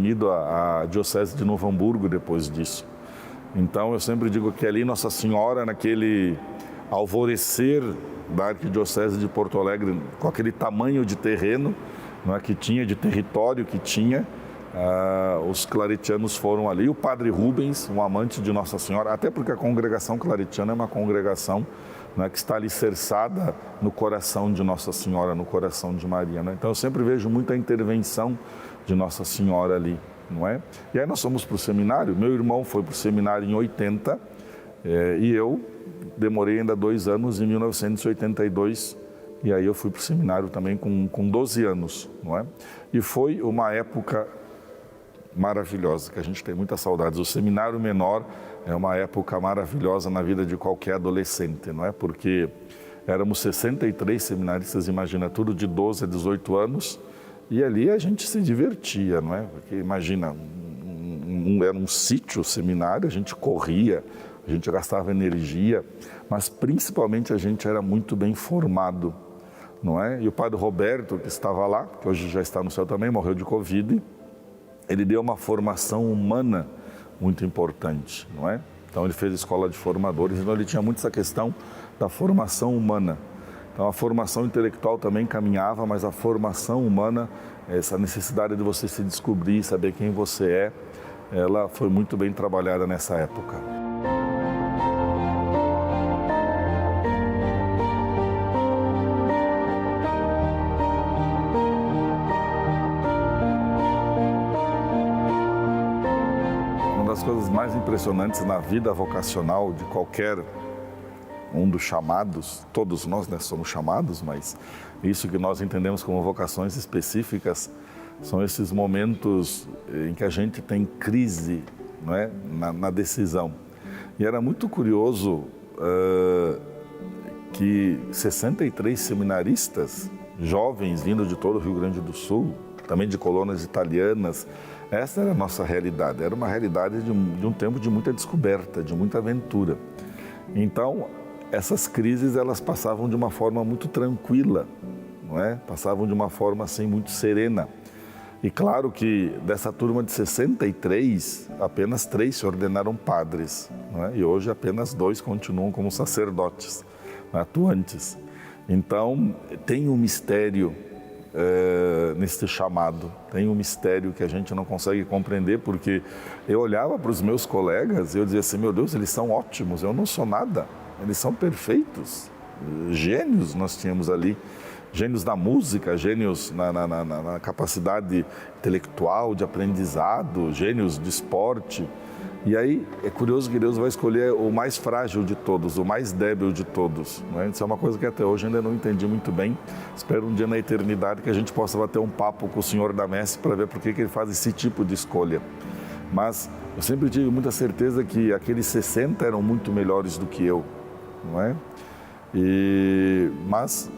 ido à Diocese de Novo Hamburgo depois disso. Então eu sempre digo que ali Nossa Senhora, naquele alvorecer da Arquidiocese de Porto Alegre, com aquele tamanho de terreno, não é, que tinha, de território que tinha, os claretianos foram ali. O padre Rubens, um amante de Nossa Senhora, até porque a congregação claretiana é uma congregação, né, que está alicerçada no coração de Nossa Senhora, no coração de Maria, né? Então eu sempre vejo muita intervenção de Nossa Senhora ali, não é? E aí nós fomos para o seminário. Meu irmão foi para o seminário em 80 e eu demorei ainda 2 anos, em 1982, e aí eu fui para o seminário também com 12 anos, não é? E foi uma época maravilhosa, que a gente tem muitas saudades. O seminário menor é uma época maravilhosa na vida de qualquer adolescente, não é? Porque éramos 63 seminaristas, imagina, tudo de 12 a 18 anos, e ali a gente se divertia, não é? Porque imagina, era um sítio, o seminário, a gente corria, a gente gastava energia, mas principalmente a gente era muito bem formado, não é? E o padre Roberto, que estava lá, que hoje já está no céu também, morreu de Covid, ele deu uma formação humana muito importante, não é? Então ele fez escola de formadores, então ele tinha muito essa questão da formação humana. Então a formação intelectual também caminhava, mas a formação humana, essa necessidade de você se descobrir, saber quem você é, ela foi muito bem trabalhada nessa época. As coisas mais impressionantes na vida vocacional de qualquer um dos chamados, todos nós, né, somos chamados, mas isso que nós entendemos como vocações específicas são esses momentos em que a gente tem crise, não é, na decisão. E era muito curioso que 63 seminaristas, jovens vindo de todo o Rio Grande do Sul, também de colônias italianas, essa era a nossa realidade, era uma realidade de um tempo de muita descoberta, de muita aventura. Então, essas crises, elas passavam de uma forma muito tranquila, não é? Passavam de uma forma assim muito serena. E claro que dessa turma de 63, apenas 3 se ordenaram padres, não é? E hoje apenas 2 continuam como sacerdotes, atuantes. Então, tem um mistério nesse chamado, tem um mistério que a gente não consegue compreender, porque eu olhava para os meus colegas e eu dizia assim, meu Deus, eles são ótimos, eu não sou nada, eles são perfeitos, gênios nós tínhamos ali, gênios da música, gênios na capacidade intelectual, de aprendizado, gênios de esporte. E aí é curioso que Deus vai escolher o mais frágil de todos, o mais débil de todos, não é? Isso é uma coisa que até hoje ainda não entendi muito bem. Espero um dia na eternidade que a gente possa bater um papo com o Senhor da Messe para ver por que ele faz esse tipo de escolha. Mas eu sempre tive muita certeza que aqueles 60 eram muito melhores do que eu, não é? Mas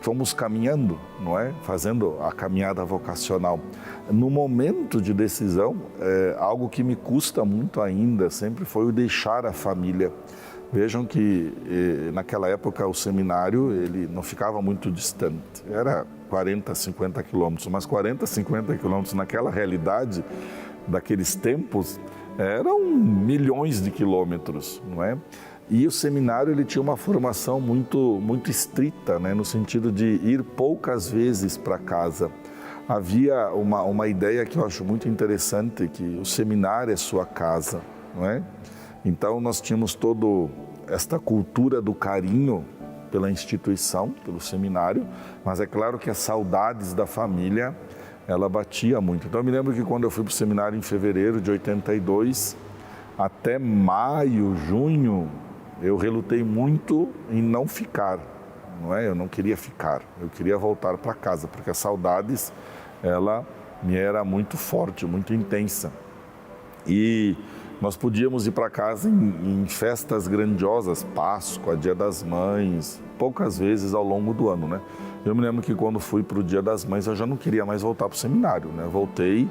fomos caminhando, não é? Fazendo a caminhada vocacional. No momento de decisão, algo que me custa muito ainda sempre foi o deixar a família. Vejam que naquela época o seminário ele não ficava muito distante, era 40, 50 quilômetros, mas 40, 50 quilômetros naquela realidade daqueles tempos eram milhões de quilômetros, não é? E o seminário ele tinha uma formação muito estrita, né, no sentido de ir poucas vezes para casa. Havia uma ideia que eu acho muito interessante, que o seminário é sua casa, não é? Então nós tínhamos toda esta cultura do carinho pela instituição, pelo seminário, mas é claro que as saudades da família, ela batia muito. Então eu me lembro que quando eu fui para o seminário em fevereiro de 82, até maio, junho, eu relutei muito em não ficar, não é? Eu não queria ficar, eu queria voltar para casa, porque as saudades, ela me era muito forte, muito intensa. E nós podíamos ir para casa em festas grandiosas, Páscoa, Dia das Mães, poucas vezes ao longo do ano, né? Eu me lembro que quando fui para o Dia das Mães, eu já não queria mais voltar para o seminário, né? Voltei,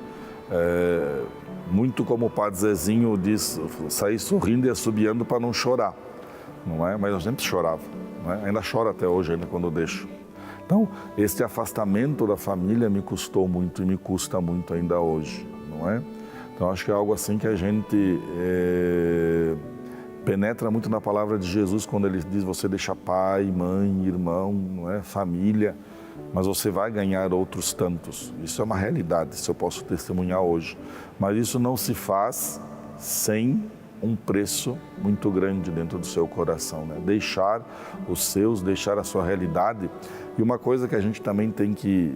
muito como o Padre Zezinho diz, saí sorrindo e assobiando para não chorar, não é? Mas eu sempre chorava, não é? Ainda choro até hoje, ainda quando eu deixo. Então, este afastamento da família me custou muito e me custa muito ainda hoje, não é? Então, acho que é algo assim que a gente penetra muito na palavra de Jesus quando ele diz: você deixa pai, mãe, irmão, não é? Família, mas você vai ganhar outros tantos. Isso é uma realidade, isso eu posso testemunhar hoje. Mas isso não se faz sem um preço muito grande dentro do seu coração, né? Deixar os seus, deixar a sua realidade. E uma coisa que a gente também tem que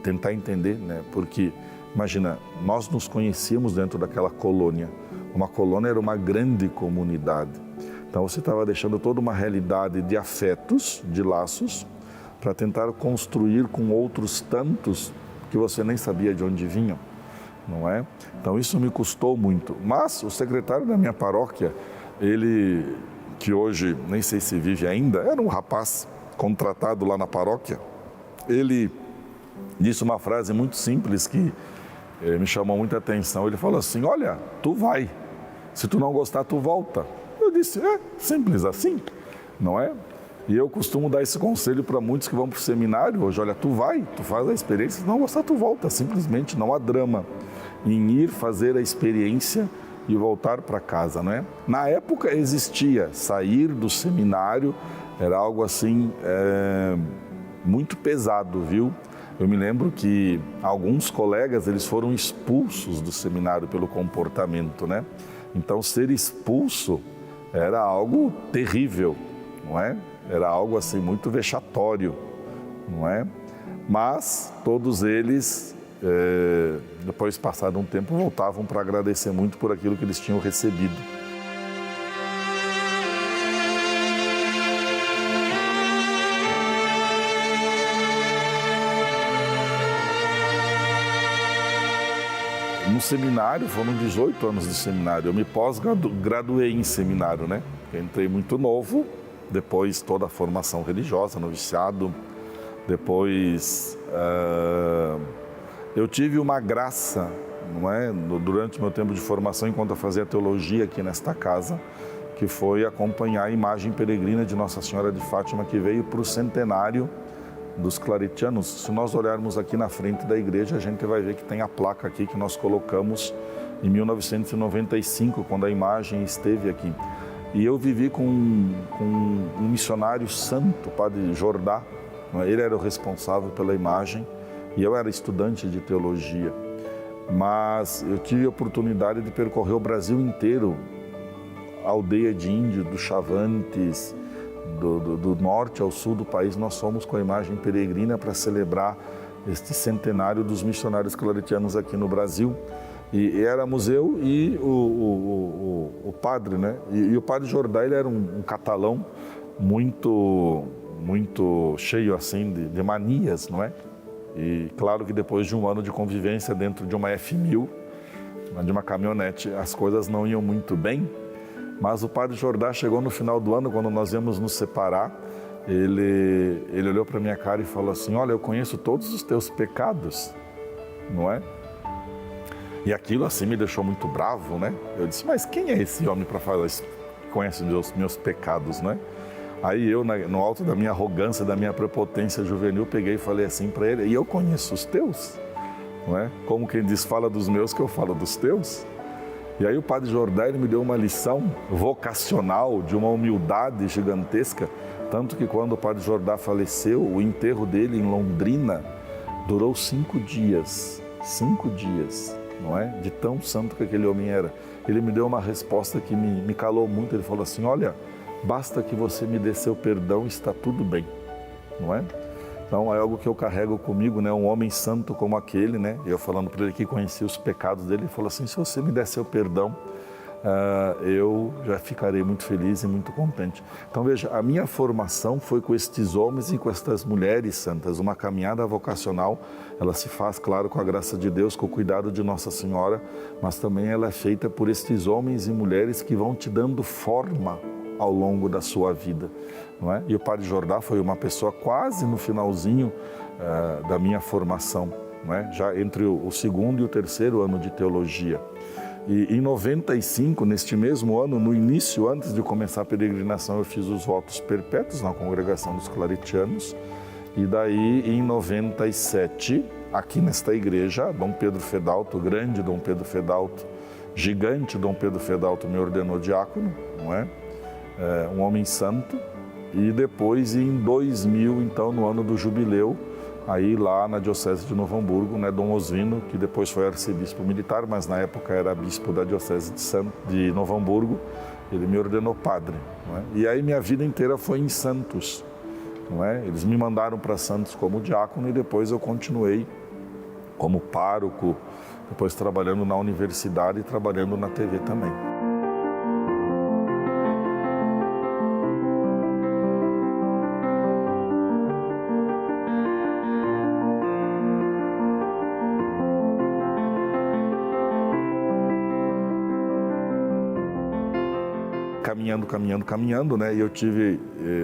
tentar entender, né? Porque imagina, nós nos conhecíamos dentro daquela colônia. Uma colônia era uma grande comunidade. Então você estava deixando toda uma realidade de afetos, de laços, para tentar construir com outros tantos que você nem sabia de onde vinham, não é? Então isso me custou muito. Mas o secretário da minha paróquia, ele, que hoje nem sei se vive ainda, era um rapaz contratado lá na paróquia, ele disse uma frase muito simples que me chamou muita atenção. Ele falou assim: olha, tu vai, se tu não gostar, tu volta. Eu disse: simples assim, não é? E eu costumo dar esse conselho para muitos que vão para o seminário hoje: olha, tu vai, tu faz a experiência, se não gostar, tu volta, simplesmente, não há drama em ir fazer a experiência e voltar para casa, não é? Na época existia, sair do seminário era algo assim, muito pesado, viu? Eu me lembro que alguns colegas, eles foram expulsos do seminário pelo comportamento, né? Então, ser expulso era algo terrível, não é? Era algo assim muito vexatório, não é? Mas todos eles, depois passado um tempo, voltavam para agradecer muito por aquilo que eles tinham recebido. No seminário, foram 18 anos de seminário. Eu me pós-graduei em seminário, né? Eu entrei muito novo, depois toda a formação religiosa, noviciado. Depois eu tive uma graça, não é? Durante o meu tempo de formação, enquanto eu fazia teologia aqui nesta casa, que foi acompanhar a imagem peregrina de Nossa Senhora de Fátima, que veio para o centenário dos claretianos. Se nós olharmos aqui na frente da igreja, a gente vai ver que tem a placa aqui que nós colocamos em 1995, quando a imagem esteve aqui. E eu vivi com um missionário santo, o Padre Jordá. Ele era o responsável pela imagem e eu era estudante de teologia. Mas eu tive a oportunidade de percorrer o Brasil inteiro, a aldeia de índio, dos Chavantes, do norte ao sul do país. Nós fomos com a imagem peregrina para celebrar este centenário dos missionários claretianos aqui no Brasil. E éramos eu e o padre, né? E o Padre Jordá, ele era um catalão muito cheio assim de manias, não é? E claro que depois de um ano de convivência dentro de uma F1000, de uma caminhonete, as coisas não iam muito bem. Mas o Padre Jordá chegou no final do ano, quando nós íamos nos separar, ele olhou para minha cara e falou assim: olha, eu conheço todos os teus pecados, não é? E aquilo assim me deixou muito bravo, né? Eu disse: mas quem é esse homem para falar isso? Conhece os meus pecados, né? Aí eu, no alto da minha arrogância, da minha prepotência juvenil, peguei e falei assim para ele: e eu conheço os teus, não é? Como quem diz, fala dos meus que eu falo dos teus. E aí o Padre Jordá, ele me deu uma lição vocacional, de uma humildade gigantesca, tanto que quando o Padre Jordá faleceu, o enterro dele em Londrina durou 5 dias, 5 dias, não é? De tão santo que aquele homem era. Ele me deu uma resposta que me calou muito. Ele falou assim: olha, basta que você me dê seu perdão, está tudo bem, não é? Então é algo que eu carrego comigo, né? Um homem santo como aquele, né? Eu falando para ele que conhecia os pecados dele, ele falou assim: se você me der seu perdão, eu já ficarei muito feliz e muito contente. Então veja, a minha formação foi com estes homens e com estas mulheres santas, uma caminhada vocacional, ela se faz, claro, com a graça de Deus, com o cuidado de Nossa Senhora, mas também ela é feita por estes homens e mulheres que vão te dando forma ao longo da sua vida, não é? E o Padre Jordá foi uma pessoa quase no finalzinho da minha formação, não é? Já entre o segundo e o terceiro ano de teologia. E em 95, neste mesmo ano, no início, antes de começar a peregrinação, eu fiz os votos perpétuos na congregação dos claretianos. E daí, em 97, aqui nesta igreja, Dom Pedro Fedalto, grande Dom Pedro Fedalto, gigante Dom Pedro Fedalto, me ordenou diácono, não é? Um homem santo. E depois, em 2000, então, no ano do jubileu, aí lá na Diocese de Novo Hamburgo, né, Dom Oswino, que depois foi arcebispo militar, mas na época era bispo da Diocese de Novo Hamburgo, ele me ordenou padre. Não é? E aí minha vida inteira foi em Santos. Não é? Eles me mandaram para Santos como diácono e depois eu continuei como pároco, depois trabalhando na universidade e trabalhando na TV também. Caminhando, né? E eu tive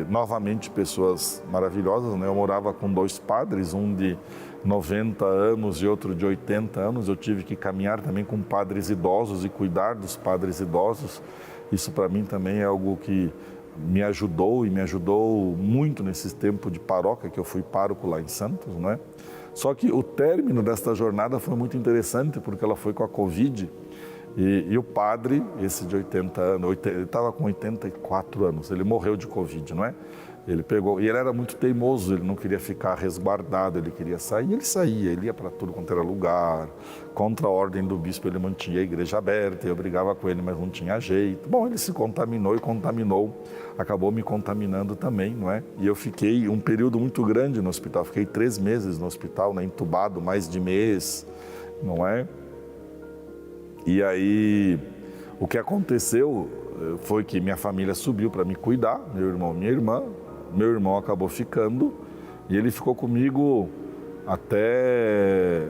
novamente pessoas maravilhosas, né? Eu morava com dois padres, um de 90 anos e outro de 80 anos. Eu tive que caminhar também com padres idosos e cuidar dos padres idosos. Isso para mim também é algo que me ajudou muito nesse tempo de paróquia, que eu fui pároco lá em Santos, né? Só que o término desta jornada foi muito interessante, porque ela foi com a Covid. E o padre, esse de 80 anos, ele estava com 84 anos, ele morreu de Covid, não é? Ele pegou, e ele era muito teimoso, ele não queria ficar resguardado, ele queria sair, e ele saía, ele ia para tudo quanto era lugar, contra a ordem do bispo ele mantinha a igreja aberta, eu brigava com ele, mas não tinha jeito. Bom, ele se contaminou e contaminou, acabou me contaminando também, não é? E eu fiquei um período muito grande no hospital, fiquei 3 meses no hospital, né, entubado, mais de mês, não é? E aí, o que aconteceu foi que minha família subiu para me cuidar, meu irmão, minha irmã. Meu irmão acabou ficando e ele ficou comigo até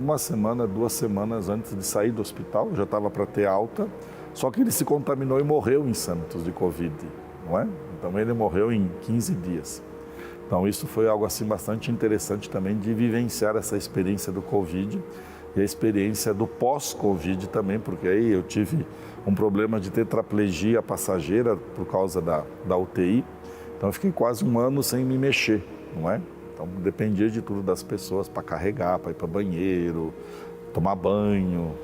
1 semana, 2 semanas antes de sair do hospital, já estava para ter alta, só que ele se contaminou e morreu em Santos de Covid, não é? Então ele morreu em 15 dias. Então isso foi algo assim bastante interessante também de vivenciar essa experiência do Covid e a experiência do pós-Covid também, porque aí eu tive um problema de tetraplegia passageira por causa da UTI, então eu fiquei quase 1 ano sem me mexer, não é? Então dependia de tudo das pessoas para carregar, para ir para banheiro, tomar banho,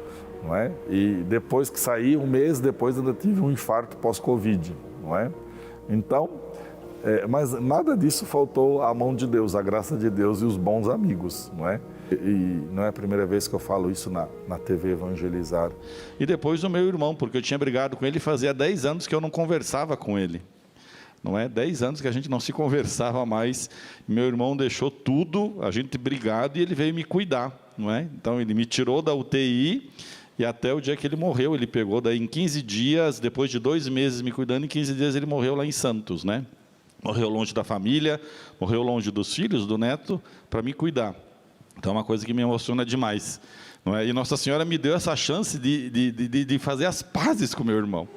não é? E depois que saí, 1 mês depois ainda tive um infarto pós-Covid, não é? Então, mas nada disso faltou à mão de Deus, a graça de Deus e os bons amigos, não é? E não é a primeira vez que eu falo isso na TV Evangelizar. E depois o meu irmão, porque eu tinha brigado com ele, fazia 10 anos que eu não conversava com ele. Não é? 10 anos que a gente não se conversava mais. Meu irmão deixou tudo, a gente brigado, e ele veio me cuidar. Não é? Então ele me tirou da UTI e até o dia que ele morreu, ele pegou daí em 15 dias, depois de 2 meses me cuidando, em 15 dias ele morreu lá em Santos, né? Morreu longe da família, morreu longe dos filhos, do neto, para me cuidar. Então é uma coisa que me emociona demais, não é? E Nossa Senhora me deu essa chance de fazer as pazes com meu irmão.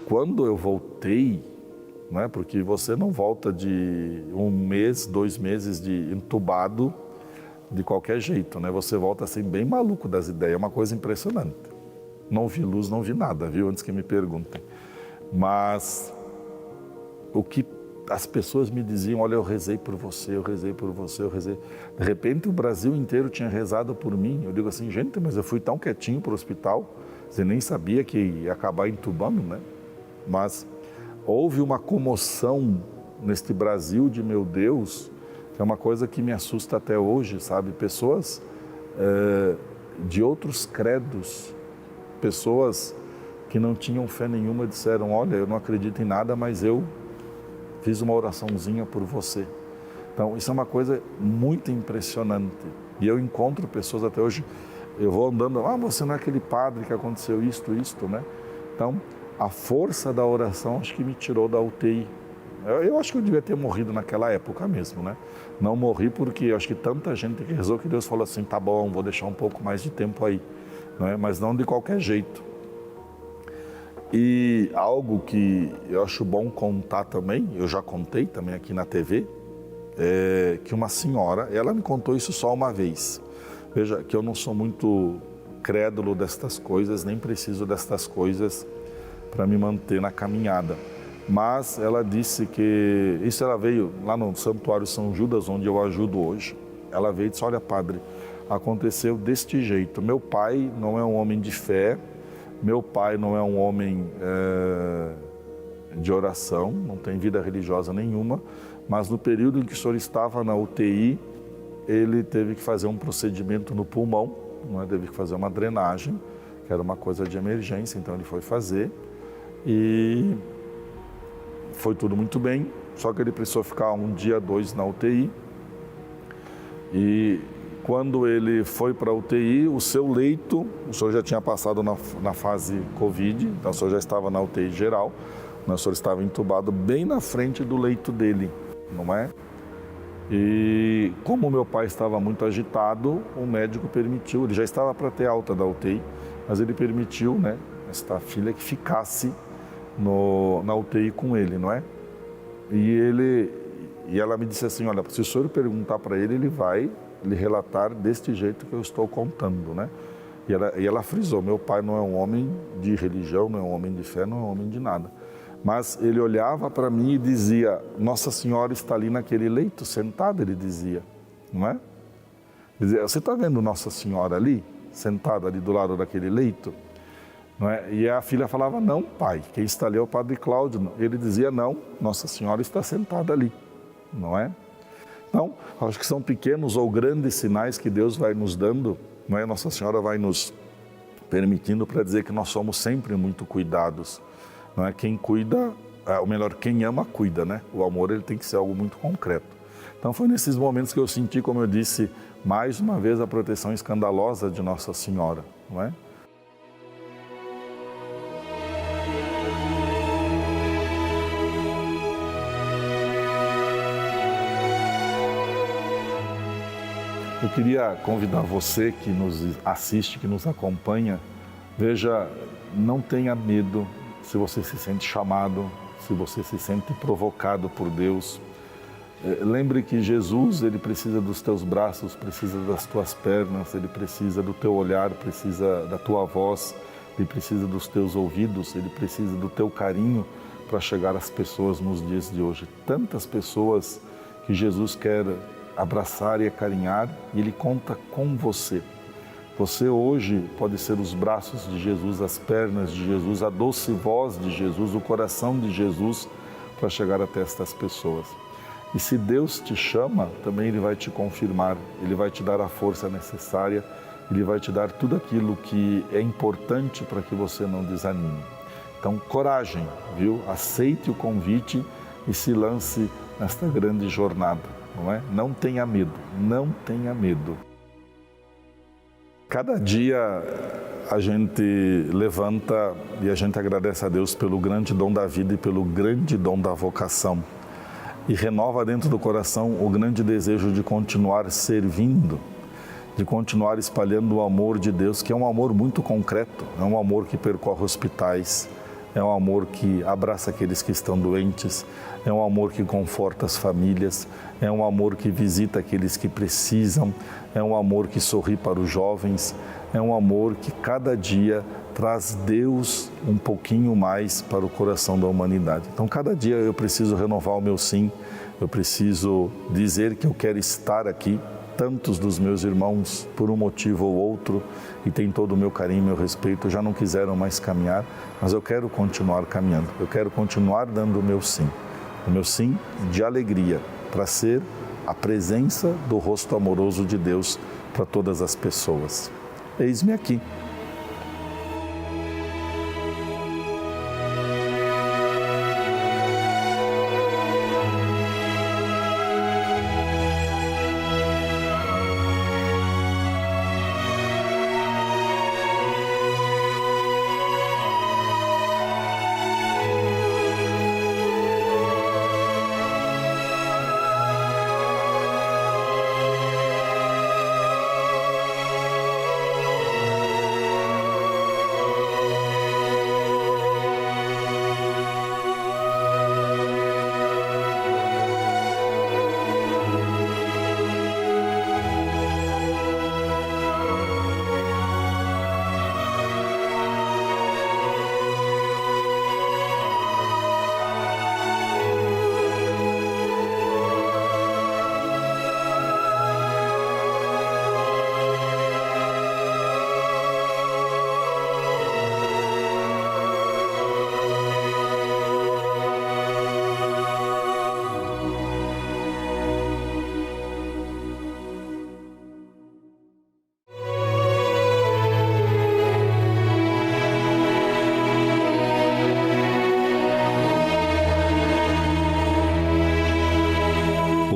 Quando eu voltei, não é? Porque você não volta de 1 mês, 2 meses de entubado de qualquer jeito, né? Você volta assim bem maluco das ideias, é uma coisa impressionante. Não vi luz, não vi nada, viu? Antes que me perguntem. Mas o que as pessoas me diziam, olha, eu rezei por você, eu rezei por você, eu rezei. De repente o Brasil inteiro tinha rezado por mim. Eu digo assim, gente, mas eu fui tão quietinho para o hospital, você nem sabia que ia acabar entubando, né? Mas houve uma comoção neste Brasil de meu Deus, que é uma coisa que me assusta até hoje, sabe? Pessoas de outros credos, pessoas que não tinham fé nenhuma disseram, olha, eu não acredito em nada, mas eu fiz uma oraçãozinha por você. Então, isso é uma coisa muito impressionante. E eu encontro pessoas até hoje, eu vou andando, você não é aquele padre que aconteceu isto, né? Então, a força da oração acho que me tirou da UTI. Eu acho que eu devia ter morrido naquela época mesmo, né? Não morri porque eu acho que tanta gente que rezou que Deus falou assim, tá bom, vou deixar um pouco mais de tempo aí, não é? Mas não de qualquer jeito. E algo que eu acho bom contar também, eu já contei também aqui na TV, é que uma senhora, ela me contou isso só uma vez. Veja que eu não sou muito crédulo destas coisas, nem preciso destas coisas para me manter na caminhada. Mas ela disse que, isso ela veio lá no Santuário São Judas, onde eu ajudo hoje. Ela veio e disse, olha padre, aconteceu deste jeito. Meu pai não é um homem de fé, meu pai não é um homem de oração, não tem vida religiosa nenhuma, mas no período em que o senhor estava na UTI, ele teve que fazer um procedimento no pulmão, teve que fazer uma drenagem, que era uma coisa de emergência, então ele foi fazer e foi tudo muito bem, só que ele precisou ficar 1 dia, 2 na UTI. E quando ele foi para a UTI, o seu leito, o senhor já tinha passado na fase Covid, então o senhor já estava na UTI geral, o senhor estava entubado bem na frente do leito dele, não é? E como meu pai estava muito agitado, o médico permitiu, ele já estava para ter alta da UTI, mas ele permitiu, né, esta filha que ficasse na UTI com ele, não é? E ela me disse assim, olha, se o senhor perguntar para ele, ele vai lhe relatar deste jeito que eu estou contando, né? E ela frisou, meu pai não é um homem de religião, não é um homem de fé, não é um homem de nada. Mas ele olhava para mim e dizia, Nossa Senhora está ali naquele leito, sentada, ele dizia, não é? Dizia, você está vendo Nossa Senhora ali, sentada ali do lado daquele leito? Não é? E a filha falava, não pai, quem está ali é o Padre Cláudio. Ele dizia, não, Nossa Senhora está sentada ali, não é? Então, acho que são pequenos ou grandes sinais que Deus vai nos dando, não é? Nossa Senhora vai nos permitindo para dizer que nós somos sempre muito cuidados, não é? Quem cuida, ou melhor, quem ama, cuida, né? O amor, ele tem que ser algo muito concreto. Então, foi nesses momentos que eu senti, como eu disse, mais uma vez a proteção escandalosa de Nossa Senhora, não é? Eu queria convidar você que nos assiste, que nos acompanha, veja, não tenha medo se você se sente chamado, se você se sente provocado por Deus. Lembre que Jesus, ele precisa dos teus braços, precisa das tuas pernas, ele precisa do teu olhar, precisa da tua voz, ele precisa dos teus ouvidos, ele precisa do teu carinho para chegar às pessoas nos dias de hoje. Tantas pessoas que Jesus quer abraçar e acarinhar, e ele conta com você. Você hoje pode ser os braços de Jesus, as pernas de Jesus, a doce voz de Jesus, o coração de Jesus para chegar até estas pessoas. E se Deus te chama, também Ele vai te confirmar, Ele vai te dar a força necessária, Ele vai te dar tudo aquilo que é importante para que você não desanime. Então, coragem, viu? Aceite o convite e se lance nesta grande jornada, não é? Não tenha medo, não tenha medo. Cada dia a gente levanta e a gente agradece a Deus pelo grande dom da vida e pelo grande dom da vocação. E renova dentro do coração o grande desejo de continuar servindo, de continuar espalhando o amor de Deus, que é um amor muito concreto, é um amor que percorre hospitais, é um amor que abraça aqueles que estão doentes, é um amor que conforta as famílias, é um amor que visita aqueles que precisam, é um amor que sorri para os jovens, é um amor que cada dia traz Deus um pouquinho mais para o coração da humanidade. Então, cada dia eu preciso renovar o meu sim, eu preciso dizer que eu quero estar aqui, tantos dos meus irmãos, por um motivo ou outro, e tem todo o meu carinho e meu respeito, já não quiseram mais caminhar, mas eu quero continuar caminhando, eu quero continuar dando o meu sim de alegria, para ser a presença do rosto amoroso de Deus para todas as pessoas. Eis-me aqui.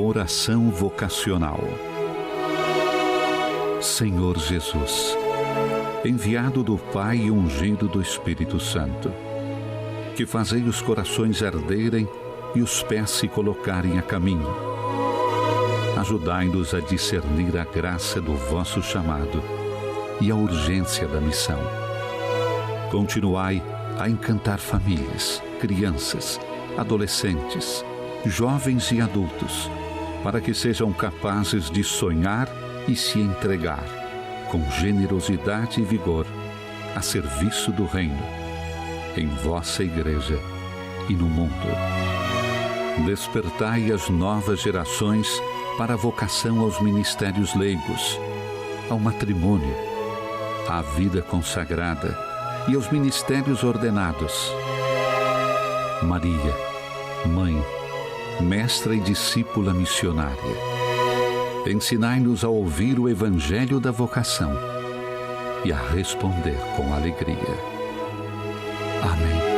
Oração vocacional. Senhor Jesus, enviado do Pai e ungido do Espírito Santo, que fazei os corações arderem e os pés se colocarem a caminho. Ajudai-nos a discernir a graça do vosso chamado e a urgência da missão. Continuai a encantar famílias, crianças, adolescentes, jovens e adultos, para que sejam capazes de sonhar e se entregar, com generosidade e vigor, a serviço do Reino, em vossa Igreja e no mundo. Despertai as novas gerações para a vocação aos ministérios leigos, ao matrimônio, à vida consagrada e aos ministérios ordenados. Maria, Mãe, Mestra e discípula missionária, ensinai-nos a ouvir o Evangelho da vocação e a responder com alegria. Amém.